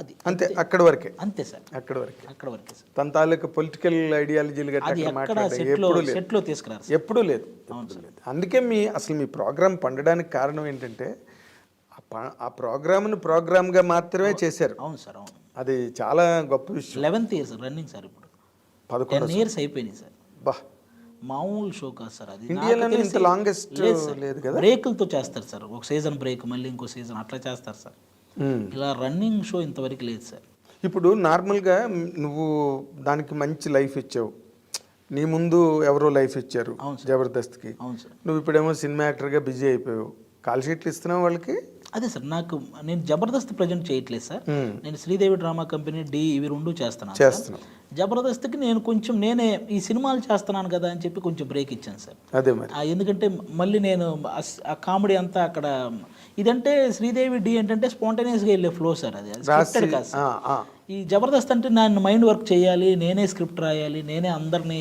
అది అంతే. అక్కడి వరకే. అంతే సార్, అక్కడి వరకే సార్. తన తాలూకు పొలిటికల్ ఐడియాలజీలు సెట్లో తీసుకురారు, ఎప్పుడూ లేదు. అందుకే అసలు మీ ప్రోగ్రామ్ పండడానికి కారణం ఏంటంటే ఆ ప్రోగ్రామ్గా మాత్రమే చేశారు. అవును సార్, అవును. అది చాలా గొప్ప విషయం. 11th ఇయర్స్ రన్నింగ్ సార్, ఇప్పుడు 11 years అయిపోయినాయి సార్. బా మామూలు షో కాదు సార్ అది. ఇండియాలోనే ఇంత లాంగెస్ట్ లేదు కదా. బ్రేకులతో చేస్తారు సార్, ఒక సీజన్ బ్రేక్ మళ్ళీ ఇంకో సీజన్ అట్లా చేస్తారు సార్. ఇలా రన్నింగ్ షో ఇంతవరకు లేదు సార్. ఇప్పుడు నార్మల్గా నువ్వు దానికి మంచి లైఫ్ ఇచ్చావు, నీ ముందు ఎవరో లైఫ్ ఇచ్చారు జబర్దస్త్కి. అవును సార్. నువ్వు ఇప్పుడేమో సినిమా యాక్టర్గా బిజీ అయిపోయావు, కాల్ షీట్లు ఇస్తున్నావు వాళ్ళకి. అదే సార్, నేను జబర్దస్త్ ప్రజెంట్ చేయట్లేదు సార్. నేను శ్రీదేవి డ్రామా కంపెనీ ఇవి రెండు చేస్తున్నాను. జబర్దస్త్కి నేను కొంచెం నేనే ఈ సినిమాలు చేస్తున్నాను కదా అని చెప్పి కొంచెం బ్రేక్ ఇచ్చాను సార్. అదే మరి ఎందుకంటే మళ్ళీ నేను ఆ కామెడీ అంతా అక్కడ ఇదంటే శ్రీదేవి ఏంటంటే స్పాంటేనియస్గా వెళ్ళే ఫ్లో సార్, అది స్క్రిప్టెడ్ కాదు సార్. ఈ జబర్దస్త్ అంటే నేను మైండ్ వర్క్ చేయాలి, నేనే స్క్రిప్ట్ రాయాలి, నేనే అందరినీ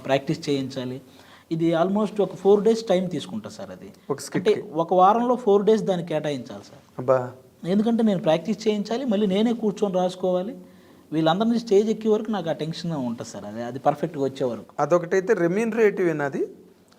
ప్రాక్టీస్ చేయించాలి. ఇది ఆల్మోస్ట్ ఒక 4 days టైం తీసుకుంటా సార్. అది అంటే ఒక వారంలో 4 days దానికి కేటాయించాలి సార్. ఎందుకంటే నేను ప్రాక్టీస్ చేయించాలి, మళ్ళీ నేనే కూర్చొని రాసుకోవాలి. వీళ్ళందరినీ స్టేజ్ ఎక్కే వరకు నాకు ఆ టెన్షన్ ఉంటుంది సార్. అది పర్ఫెక్ట్గా వచ్చే వరకు. అదొకటైతే రెమ్యూనరేటివ్ అది,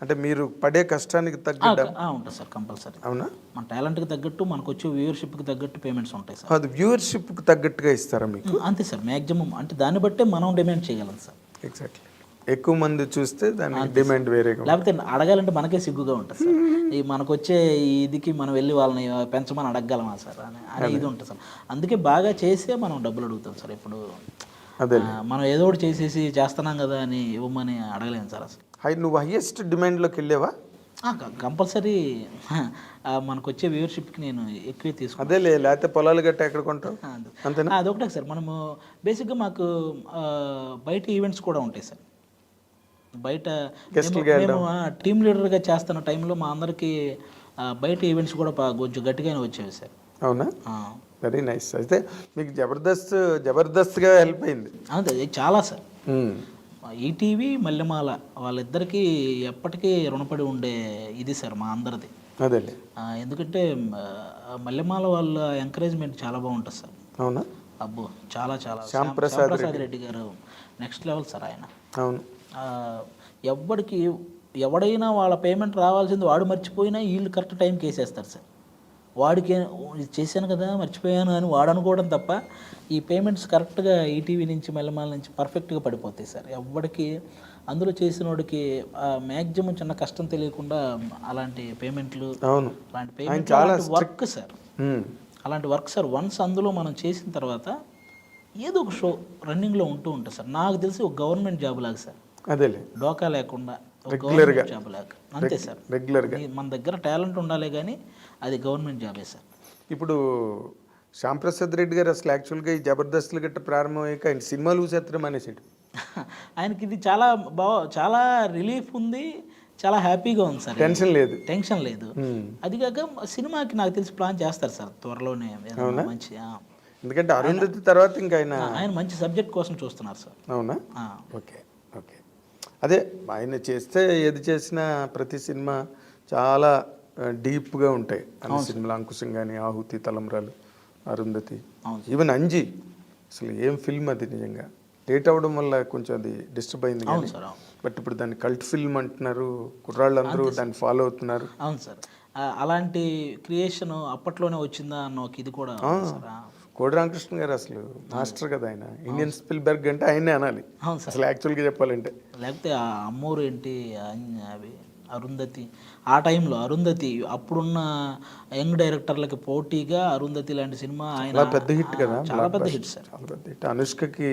అంటే మీరు పడే కష్టానికి తగ్గట్టు ఉంటుంది సార్ కంపల్సరీ. అవునా? మన టాలెంట్కి తగ్గట్టు మనకు వచ్చే వ్యూవర్షిప్కి తగ్గట్టు పేమెంట్స్ ఉంటాయి సార్. అది వ్యూవర్షిప్కి తగ్గట్టుగా ఇస్తారా మీకు? అంతే సార్, మ్యాక్సిమం అంటే దాన్ని బట్టే మనం డిమాండ్ చేయగలం సార్. ఎగ్జాక్ట్లీ. ఎక్కువ మంది చూస్తే దాని డిమాండ్ వేరేగా, లేకపోతే అడగాలంటే మనకే సిగ్గుగా ఉంటుంది సార్. ఈ మనకు వచ్చే ఇదికి మనం వెళ్ళి వాళ్ళని పెంచమని అడగగలమా సార్ అని ఇది ఉంటుంది సార్. అందుకే బాగా చేసే మనం డబ్బులు అడుగుతాం సార్. ఇప్పుడు అదే మనం ఏదో ఒకటి చేసేసి చేస్తున్నాం కదా అని ఇవ్వమని అడగలేము సార్ అసలు. నువ్వు హైయెస్ట్ డిమాండ్లోకి వెళ్ళావా? కంపల్సరీ మనకు వచ్చే వ్యూవర్షిప్కి నేను ఎక్కువే తీసుకున్నాను. అదే లేకపోతే పొలాలు గట్ట ఎక్కడ కొంటావు అంతేనా? అదొకటే సార్. మనము బేసిక్గా మాకు బయట ఈవెంట్స్ కూడా ఉంటాయి సార్. బయట మేము టీమ్ లీడర్గా చేస్తున్న టైంలో మా అందరికీ బయట ఈవెంట్స్ కూడా కొంచెం గట్టిగానే వచ్చేవి సార్. అవునా? Very nice. అయితే మీకు జబర్దస్త్గా హెల్ప్ అయింది. అదే చాలా సార్. ఈటీవీ మల్లెమాల వాళ్ళిద్దరికీ ఎప్పటికీ రుణపడి ఉండే ఇది సార్ మా అందరిది. అదే ఎందుకంటే మల్లెమాల వాళ్ళ ఎంకరేజ్మెంట్ చాలా బాగుంటుంది సార్. అవునా? అబ్బో చాలా చాలా. శ్యాంప్రసాద్ రెడ్డి గారు నెక్స్ట్ లెవెల్ సార్ ఆయన. అవును. ఎవడైనా వాళ్ళ పేమెంట్ రావాల్సింది వాడు మర్చిపోయినా వీళ్ళు కరెక్ట్ టైంకి వేసేస్తారు సార్. వాడికి చేశాను కదా మర్చిపోయాను అని వాడు అనుకోవడం తప్ప ఈ పేమెంట్స్ కరెక్ట్గా ఈటీవీ నుంచి మల్లెమాల నుంచి పర్ఫెక్ట్గా పడిపోతాయి సార్. ఎవరికి అందులో చేసిన వాడికి మ్యాక్సిమం చిన్న కష్టం తెలియకుండా అలాంటి పేమెంట్లు, అలాంటి పేమెంట్ వర్క్ సార్, అలాంటి వర్క్ సార్. వన్స్ అందులో మనం చేసిన తర్వాత ఏదో ఒక షో రన్నింగ్లో ఉంటూ ఉంటుంది సార్. నాకు తెలిసి ఒక గవర్నమెంట్ జాబ్ లాగా సార్. అదే డోకా లేకుండా గవర్నమెంట్ జాబ్ లాగా అంతే సార్. రెగ్యులర్గా మన దగ్గర టాలెంట్ ఉండాలి కానీ అది గవర్నమెంట్ జాబే సార్. ఇప్పుడు శ్యాంప్రసాద్ రెడ్డి గారు అసలు యాక్చువల్గా ఈ జబర్దస్త్లు గట్ట ప్రారంభమయ్యాక ఆయన సినిమాలు చూసేత్తడం అనేసాడు. ఆయనకి ఇది చాలా రిలీఫ్ ఉంది, చాలా హ్యాపీగా ఉంది సార్. టెన్షన్ లేదు. అది కాక సినిమాకి నాకు తెలిసి ప్లాన్ చేస్తారు సార్ త్వరలోనే మంచి. ఎందుకంటే అరుంధతి తర్వాత ఇంకా ఆయన మంచి సబ్జెక్ట్ కోసం చూస్తున్నారు సార్. అవునా? ఓకే. అదే ఆయన చేస్తే ఏది చేసినా ప్రతి సినిమా చాలా డీప్గా ఉంటాయి. అన్ని సినిమాలు అంకుశం కానీ, ఆహుతి, తలంబ్రాలు, అరుంధతి, ఈవెన్ అంజీ, అసలు ఏం ఫిల్మ్ అది. నిజంగా లేట్ అవ్వడం వల్ల కొంచెం అది డిస్టర్బ్ అయింది కానీ, బట్ ఇప్పుడు దాన్ని కల్ట్ ఫిల్మ్ అంటున్నారు, కుర్రాళ్ళందరూ దాన్ని ఫాలో అవుతున్నారు. అవును సార్. అలాంటి క్రియేషన్ అప్పట్లోనే వచ్చిందా అన్న ఒక ఇది కూడా. కోడి రామకృష్ణ గారు అసలు మాస్టర్ కదా ఆయన. ఇండియన్ స్పిల్బర్గ్ అంటే ఆయనే అనాలి అసలు యాక్చువల్గా చెప్పాలంటే. లేకపోతే ఆ అమ్మూరు ఏంటి అవి అరుంధతి, ఆ టైంలో అరుంధతి అప్పుడున్న యంగ్ డైరెక్టర్లకి పోటీగా అరుంధతి లాంటి సినిమా ఆయన పెద్ద హిట్ కదా. చాలా పెద్ద హిట్ సార్. చాలా పెద్ద హిట్. అనుష్కకి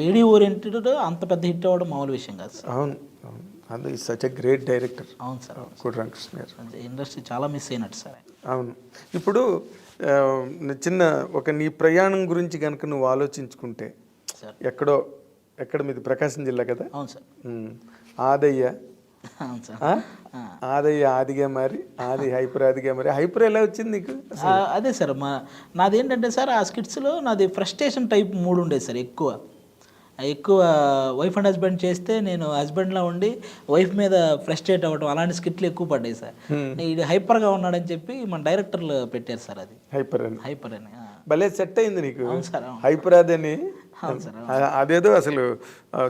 లేడీ ఓరియంటెడ్ అంత పెద్ద హిట్ అవ్వడం మామూలు విషయం కాదు సార్. అవును. అది సచ్ ఎ గ్రేట్ డైరెక్టర్. అవును సార్. కోడి రామకృష్ణ గారు ఇండస్ట్రీ చాలా మిస్ అయినట్టు సార్. అవును. ఇప్పుడు నీ ప్రయాణం గురించి కనుక నువ్వు ఆలోచించుకుంటే ఎక్కడ మీది ప్రకాశం జిల్లా కదా? అవును సార్. ఆదయ్య ఆదిగా మరి హైపర్ ఆదిగా మరి హైపర్ ఎలా వచ్చింది నీకు? అదే సార్, నాదేంటంటే సార్ ఆ స్కిట్స్లో నాది ఫ్రస్ట్రేషన్ టైప్ మూడు ఉండేది సార్. ఎక్కువ వైఫ్ అండ్ హస్బెండ్ చేస్తే నేను హస్బెండ్లా ఉండి వైఫ్ మీద ఫ్రస్ట్రేట్ అవ్వడం, అలాంటి స్కిట్లు ఎక్కువ పడ్డాయి సార్. ఇది హైపర్గా ఉన్నాడని చెప్పి మన డైరెక్టర్లు పెట్టారు సార్. అది హైపర్ అని భలే సెట్ అయింది నీకు. హైపర్ అదని అవును సార్. అదేదో అసలు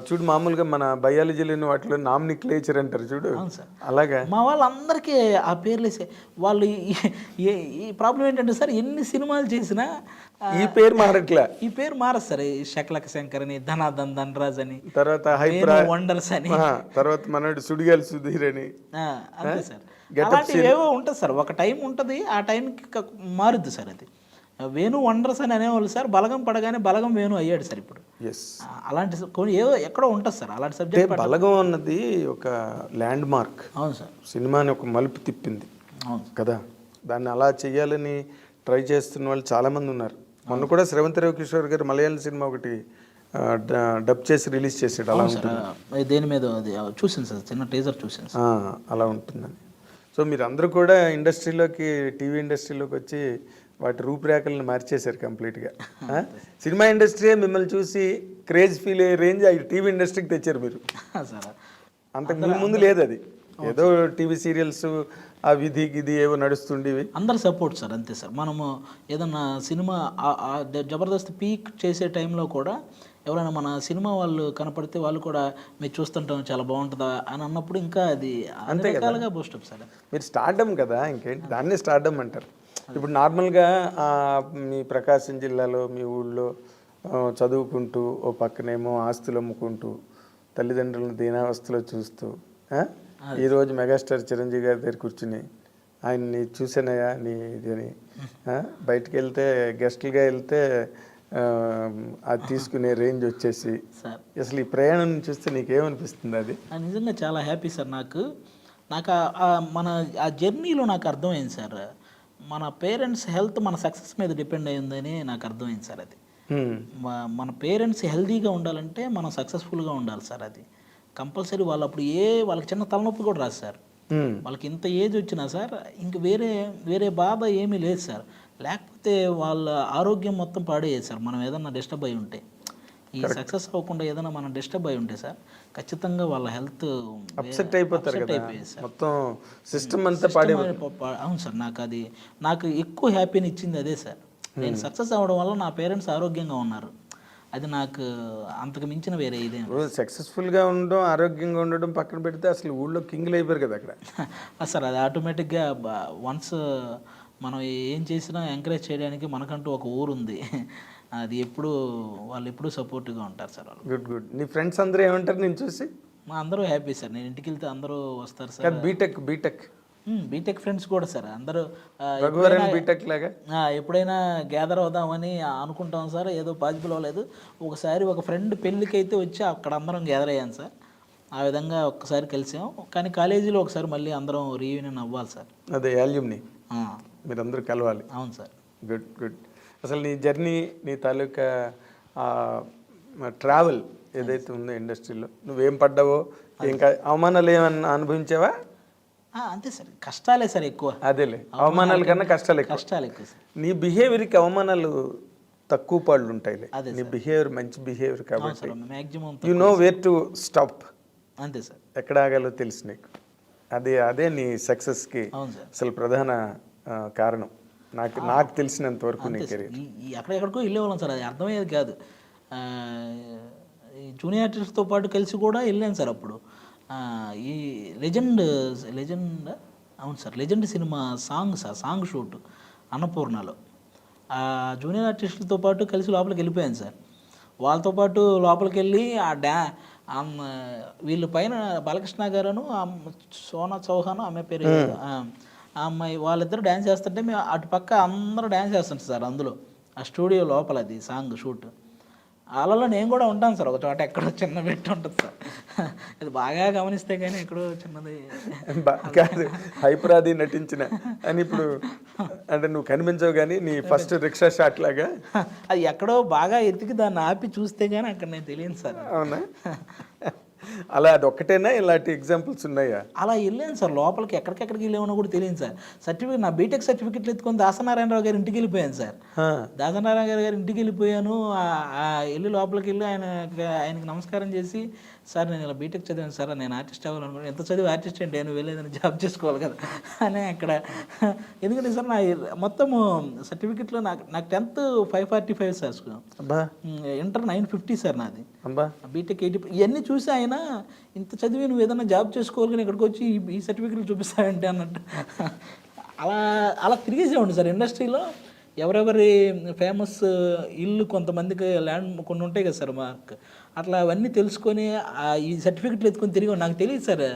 చూడు, మామూలుగా మన బయాలజీలోని వాటిలో నామినిక్లేచర్ అంటారు చూడు, అవును సార్. అలాగా మా వాళ్ళందరికీ ఆ పేర్లు వేసే వాళ్ళు. ఈ ప్రాబ్లం ఏంటంటే సార్, ఎన్ని సినిమాలు చేసినా ఈ పేరు మారట్లే. ఈ పేరు మారదు సార్. ఈ శకలక శంకర్ అని, ధనాధన్ ధనరాజ్ అని, తర్వాత వండర్స్ అని, తర్వాత మనోడు సుడిగాలి సుధీర్ అని, అంతే సార్. అలాంటివి ఏవో ఉంటుంది సార్. ఒక టైం ఉంటుంది, ఆ టైంకి మారుద్ది సార్. అది వేణు వండర్స్ అని అనేవాళ్ళు సార్. బలగం పడగానే బలగం వేణు అయ్యాడు సార్ ఇప్పుడు. అలాంటి కొన్ని ఏదో ఎక్కడో ఉంటుంది సార్ అలాంటి సబ్జెక్ట్. బలగం అన్నది ఒక ల్యాండ్ మార్క్. అవును సార్. సినిమాని ఒక మలుపు తిప్పింది. అవును కదా, దాన్ని అలా చేయాలని ట్రై చేస్తున్న వాళ్ళు చాలామంది ఉన్నారు. మొన్న కూడా శ్రవంత్ రవికిషోర్ గారు మలయాళం సినిమా ఒకటి డబ్ చేసి రిలీజ్ చేసాడు. అలా ఉంటుంది. దేని మీద చూసాను సార్, చిన్న టీజర్ చూసాను సార్. అలా ఉంటుందని. సో మీరు అందరూ కూడా ఇండస్ట్రీలోకి, టీవీ ఇండస్ట్రీలోకి వచ్చి వాటి రూపురేఖలను మార్చేశారు కంప్లీట్గా. సినిమా ఇండస్ట్రీయే మిమ్మల్ని చూసి క్రేజ్ ఫీల్ అయ్యే రేంజ్ ఆ టీవీ ఇండస్ట్రీకి తెచ్చారు మీరు. అంతకు ముందు లేదు అది. ఏదో టీవీ సీరియల్స్ ఆ విధి గిది ఏవో నడుస్తుండేవి. అందరు సపోర్ట్ సార్, అంతే సార్. మనము ఏదన్నా సినిమా జబర్దస్త్ పీక్ చేసే టైంలో కూడా ఎవరైనా మన సినిమా వాళ్ళు కనపడితే వాళ్ళు కూడా మీరు చూస్తుంటాం చాలా బాగుంటుందా అని అన్నప్పుడు ఇంకా అది అంతే రకాలుగా బూస్టప్ సార్. మీరు స్టార్డమ్ కదా, ఇంకేంటి, దాన్నే స్టార్డమ్ అంటారు. ఇప్పుడు నార్మల్గా మీ ప్రకాశం జిల్లాలో మీ ఊళ్ళో చదువుకుంటూ ఓ పక్కనేమో ఆస్తులు అమ్ముకుంటూ తల్లిదండ్రులను దీనావస్థలో చూస్తూ ఈరోజు మెగాస్టార్ చిరంజీవి గారి దగ్గర కూర్చుని ఆయన్ని చూసానయా నీ ఇది అని బయటికి వెళ్తే గెస్ట్లుగా వెళ్తే అది తీసుకునే రేంజ్ వచ్చేసి అసలు ఈ ప్రయాణం చూస్తే నీకేమనిపిస్తుంది? అది నిజంగా చాలా హ్యాపీ సార్. నాకు మన ఆ జర్నీలో నాకు అర్థమైంది సార్, మన పేరెంట్స్ హెల్త్ మన సక్సెస్ మీద డిపెండ్ అయ్యిందని నాకు అర్థమైంది సార్. అది మన పేరెంట్స్ హెల్తీగా ఉండాలంటే మనం సక్సెస్ఫుల్గా ఉండాలి సార్. అది కంపల్సరీ. వాళ్ళు అప్పుడు వాళ్ళకి చిన్న తలనొప్పి కూడా రాదు సార్. వాళ్ళకి ఇంత ఏజ్ వచ్చినా సార్ ఇంక వేరే బాధ ఏమీ లేదు సార్. లేకపోతే వాళ్ళ ఆరోగ్యం మొత్తం పాడేది సార్. మనం ఏదన్నా డిస్టర్బ్ అయి ఉంటే, ఈ సక్సెస్ అవ్వకుండా ఏదైనా మనం డిస్టర్బ్ అయి ఉంటే సార్ ఖచ్చితంగా వాళ్ళ హెల్త్ అప్సెట్ అయిపోతారు కదా, మొత్తం సిస్టమ్ అంతా పాడైపోతుంది. అవును సార్. నాకు ఎక్కువ హ్యాపీని ఇచ్చింది అదే సార్. నేను సక్సెస్ అవ్వడం వల్ల నా పేరెంట్స్ ఆరోగ్యంగా ఉన్నారు. అది నాకు అంతకు మించిన వేరే ఇదే. సక్సెస్ఫుల్గా ఉండడం, ఆరోగ్యంగా ఉండడం పక్కన పెడితే అసలు ఊళ్ళో కింగ్లు అయిపోయారు కదా అక్కడ. సార్ అది ఆటోమేటిక్గా వన్స్ మనం ఏం చేసినా ఎంకరేజ్ చేయడానికి మనకంటూ ఒక ఊరు ఉంది. అది వాళ్ళు ఎప్పుడూ సపోర్ట్గా ఉంటారు సార్. వాళ్ళు గుడ్. నీ ఫ్రెండ్స్ అందరూ ఏమంటారు నేను చూసి? మా అందరూ హ్యాపీ సార్. నేను ఇంటికి వెళ్తే అందరూ వస్తారు సార్. బీటెక్ ఫ్రెండ్స్ కూడా సార్. అందరూ బీటెక్ లాగా ఎప్పుడైనా గ్యాదర్ అవుదామని అనుకుంటాం సార్. ఏదో పాసిబుల్ అవ్వలేదు. ఒకసారి ఒక ఫ్రెండ్ పెళ్ళికి అయితే వచ్చి అక్కడ అందరం గ్యాదర్ అయ్యాను సార్. ఆ విధంగా ఒక్కసారి కలిసాం. కానీ కాలేజీలో ఒకసారి మళ్ళీ అందరం రీయూనియన్ అవ్వాలి సార్. అదే యాల్యూమ్ని మీరందరూ కలవాలి. అవును సార్. గుడ్. అసలు నీ జర్నీ, నీ తాలూకా ట్రావెల్ ఏదైతే ఉందో ఇండస్ట్రీలో నువ్వేం పడ్డావో, ఇంకా అవమానాలు ఏమన్నా అనుభవించావా? అంతే సార్. కష్టాలే సార్ ఎక్కువ. అదేలే, అవమానాల కన్నా కష్టాలు ఎక్కువ సార్. నీ బిహేవియర్కి అవమానాలు తక్కువ పాళ్ళు ఉంటాయిలే. నీ బిహేవియర్ మంచి బిహేవియర్ కాబట్టి you know where to stop. అంతే సార్. ఎక్కడ ఆగాలో తెలుసు నీకు. అదే నీ సక్సెస్కి అసలు ప్రధాన కారణం నాకు తెలిసినంత వరకు. నీ కెరీర్ ఎక్కడెక్కడికో వెళ్ళేవాళ్ళం సార్. అది అర్థమయ్యేది కాదు. జూనియర్ ఆర్టిస్ట్తో పాటు కలిసి కూడా వెళ్ళాను సార్. అప్పుడు ఈ లెజెండ్ అవును sir, legend cinema song shoot అన్నపూర్ణలో జూనియర్ ఆర్టిస్టులతో పాటు కలిసి లోపలికి వెళ్ళిపోయాను సార్. వాళ్ళతో పాటు లోపలికి వెళ్ళి వీళ్ళ పైన బాలకృష్ణ గారును సోనా చౌహాన్ ఆమె పేరు ఆ అమ్మాయి, వాళ్ళిద్దరు డ్యాన్స్ చేస్తుంటే మేము అటు పక్క అందరూ డ్యాన్స్ చేస్తుంటారు సార్. అందులో ఆ స్టూడియో లోపల అది సాంగ్ షూట్. వాళ్ళలో నేను కూడా ఉంటాను సార్. ఒక చోట ఎక్కడో చిన్న పెట్టి ఉంటుంది సార్. అది బాగా గమనిస్తే కానీ ఎక్కడో చిన్నది కాదు. హైపరాది నటించిన అని ఇప్పుడు అంటే నువ్వు కనిపించవు కానీ నీ ఫస్ట్ రిక్షా షాట్ లాగా అది ఎక్కడో బాగా ఎతికి దాన్ని ఆపి చూస్తే కానీ అక్కడ నేను తెలియదు సార్. అవునా? అలా అది ఒక్కటేనా ఇలాంటి ఎగ్జాంపుల్స్ ఉన్నాయా? అలా వెళ్ళాను సార్, లోపలికి ఎక్కడికెక్కడికి వెళ్ళామో కూడా తెలియదు సార్. సర్టిఫికేట్, నా బీటెక్ సర్టిఫికెట్లు ఎత్తుకొని దాసనారాయణరావు గారి ఇంటికి వెళ్ళిపోయాను సార్. దాసనారాయణ గారి ఇంటికి వెళ్ళిపోయాను. వెళ్ళి లోపలికి వెళ్ళి ఆయనకి నమస్కారం చేసి, సార్ నేను ఇలా బీటెక్ చదివాను సార్, నేను ఆర్టిస్ట్ అవ్వాలనుకున్నాను. ఎంత చదివి ఆర్టిస్ట్ అంటే నేను వెళ్ళేదని జాబ్ చేసుకోవాలి కదా అని అక్కడ. ఎందుకంటే సార్ నా మొత్తము సర్టిఫికెట్లో నాకు 10th 545 సార్, ఇంటర్ 950 సార్ నాది, బీటెక్ 80. ఇవన్నీ చూసి ఆయన ఇంత చదివి నువ్వు ఏదైనా జాబ్ చేసుకోవాలి కానీ ఇక్కడికి వచ్చి ఈ సర్టిఫికెట్లు చూపిస్తావంటే అన్నట్టు అలా అలా తిరిగేసేవాడు సార్ ఇండస్ట్రీలో. ఎవరెవరి ఫేమస్ ఇల్లు, కొంతమందికి ల్యాండ్ కొన్ని ఉంటాయి కదా సార్ మాకు, అట్లా అవన్నీ తెలుసుకొని ఈ సర్టిఫికెట్లు ఎత్తుకొని తిరిగి. నాకు తెలియదు సార్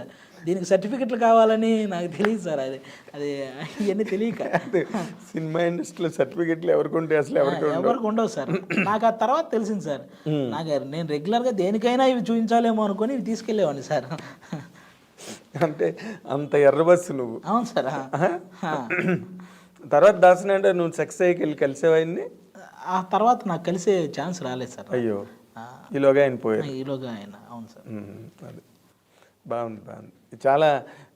దీనికి సర్టిఫికెట్లు కావాలని, నాకు తెలియదు సార్. అది ఇవన్నీ తెలియక. సినిమా ఇండస్ట్రీలో సర్టిఫికెట్లు ఎవరికి ఉంటాయి అసలు? ఎవరికి ఉండవు సార్. నాకు ఆ తర్వాత తెలిసింది సార్. నేను రెగ్యులర్గా దేనికైనా ఇవి చూపించాలేమో అనుకొని ఇవి తీసుకెళ్ళేవాడిని సార్. అంటే అంత ఎర్ర బస్సు నువ్వు. అవును సార్. తర్వాత దాసన అంటే నువ్వు సెక్స్ అయ్యి వెళ్ళి కలిసేవాడిని. ఆ తర్వాత నాకు కలిసే ఛాన్స్ రాలేదు సార్. అయ్యో, ఈలోగా ఆయన పోయారు. ఈలోగా ఆయన. అవును సార్. అది బాగుంది, బాగుంది. చాలా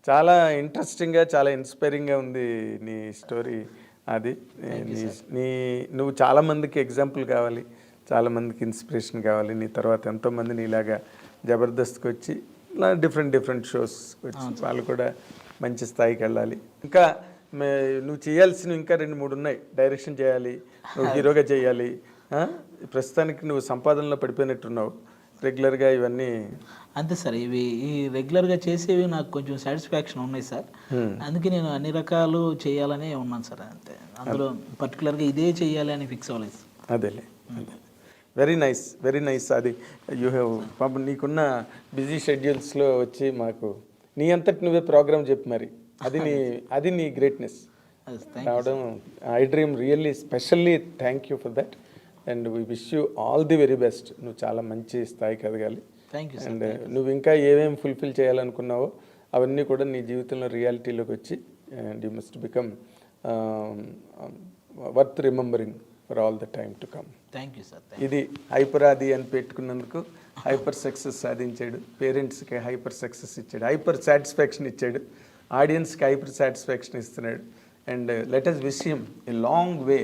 చాలా ఇంట్రెస్టింగ్గా, చాలా ఇన్స్పైరింగ్గా ఉంది నీ స్టోరీ. అది నువ్వు చాలామందికి ఎగ్జాంపుల్ కావాలి, చాలామందికి ఇన్స్పిరేషన్ కావాలి. నీ తర్వాత ఎంతోమంది నీలాగా జబర్దస్త్కి వచ్చి ఇలా డిఫరెంట్ షోస్ వచ్చి వాళ్ళు కూడా మంచి స్థాయికి వెళ్ళాలి. ఇంకా నువ్వు చేయాల్సినవి ఇంకా 2-3 ఉన్నాయి. డైరెక్షన్ చేయాలి, నువ్వు హీరోగా చేయాలి. ప్రస్తుతానికి నువ్వు సంపాదనలో పడిపోయినట్టున్నావు రెగ్యులర్గా ఇవన్నీ. అంతే సార్, ఇవి ఈ రెగ్యులర్గా చేసేవి నాకు కొంచెం సాటిస్ఫాక్షన్ ఉన్నాయి సార్. అందుకే నేను అన్ని రకాలు చేయాలనే ఉన్నాను సార్. అంతే, అందులో పర్టికులర్గా ఇదే చేయాలి అని ఫిక్స్ అవ్వలేదు. అదేలే, వెరీ నైస్. అది యూ హ్యావ్ పాపం నీకున్న బిజీ షెడ్యూల్స్లో వచ్చి మాకు నీ అంతటి నువ్వే ప్రోగ్రామ్ చెప్పి మరి అది నీ గ్రేట్నెస్ రావడం. I dream really specially thank you for that and we wish you all the very best. నువ్వు చాలా మంచి స్థాయికి ఎదగాలి. అండ్ నువ్వు ఇంకా ఏమేమి ఫుల్ఫిల్ చేయాలనుకున్నావో అవన్నీ కూడా నీ జీవితంలో రియాలిటీలోకి వచ్చి and you must become worth remembering for all the time to come. Thank you sir. ఇది హైపరాది అని పెట్టుకున్నందుకు హైపర్ సక్సెస్ సాధించాడు, పేరెంట్స్కి హైపర్ సక్సెస్ ఇచ్చాడు, హైపర్ సాటిస్ఫాక్షన్ ఇచ్చాడు, ఆడియన్స్కి హైపర్ సాటిస్ఫాక్షన్ ఇస్తున్నాడు. And let us wish him a long way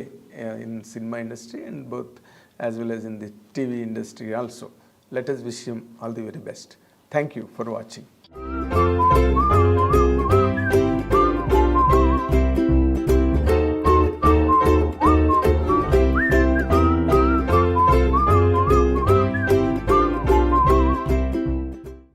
in cinema industry and both as well as in the TV industry also. Let us wish him all the very best. Thank you for watching.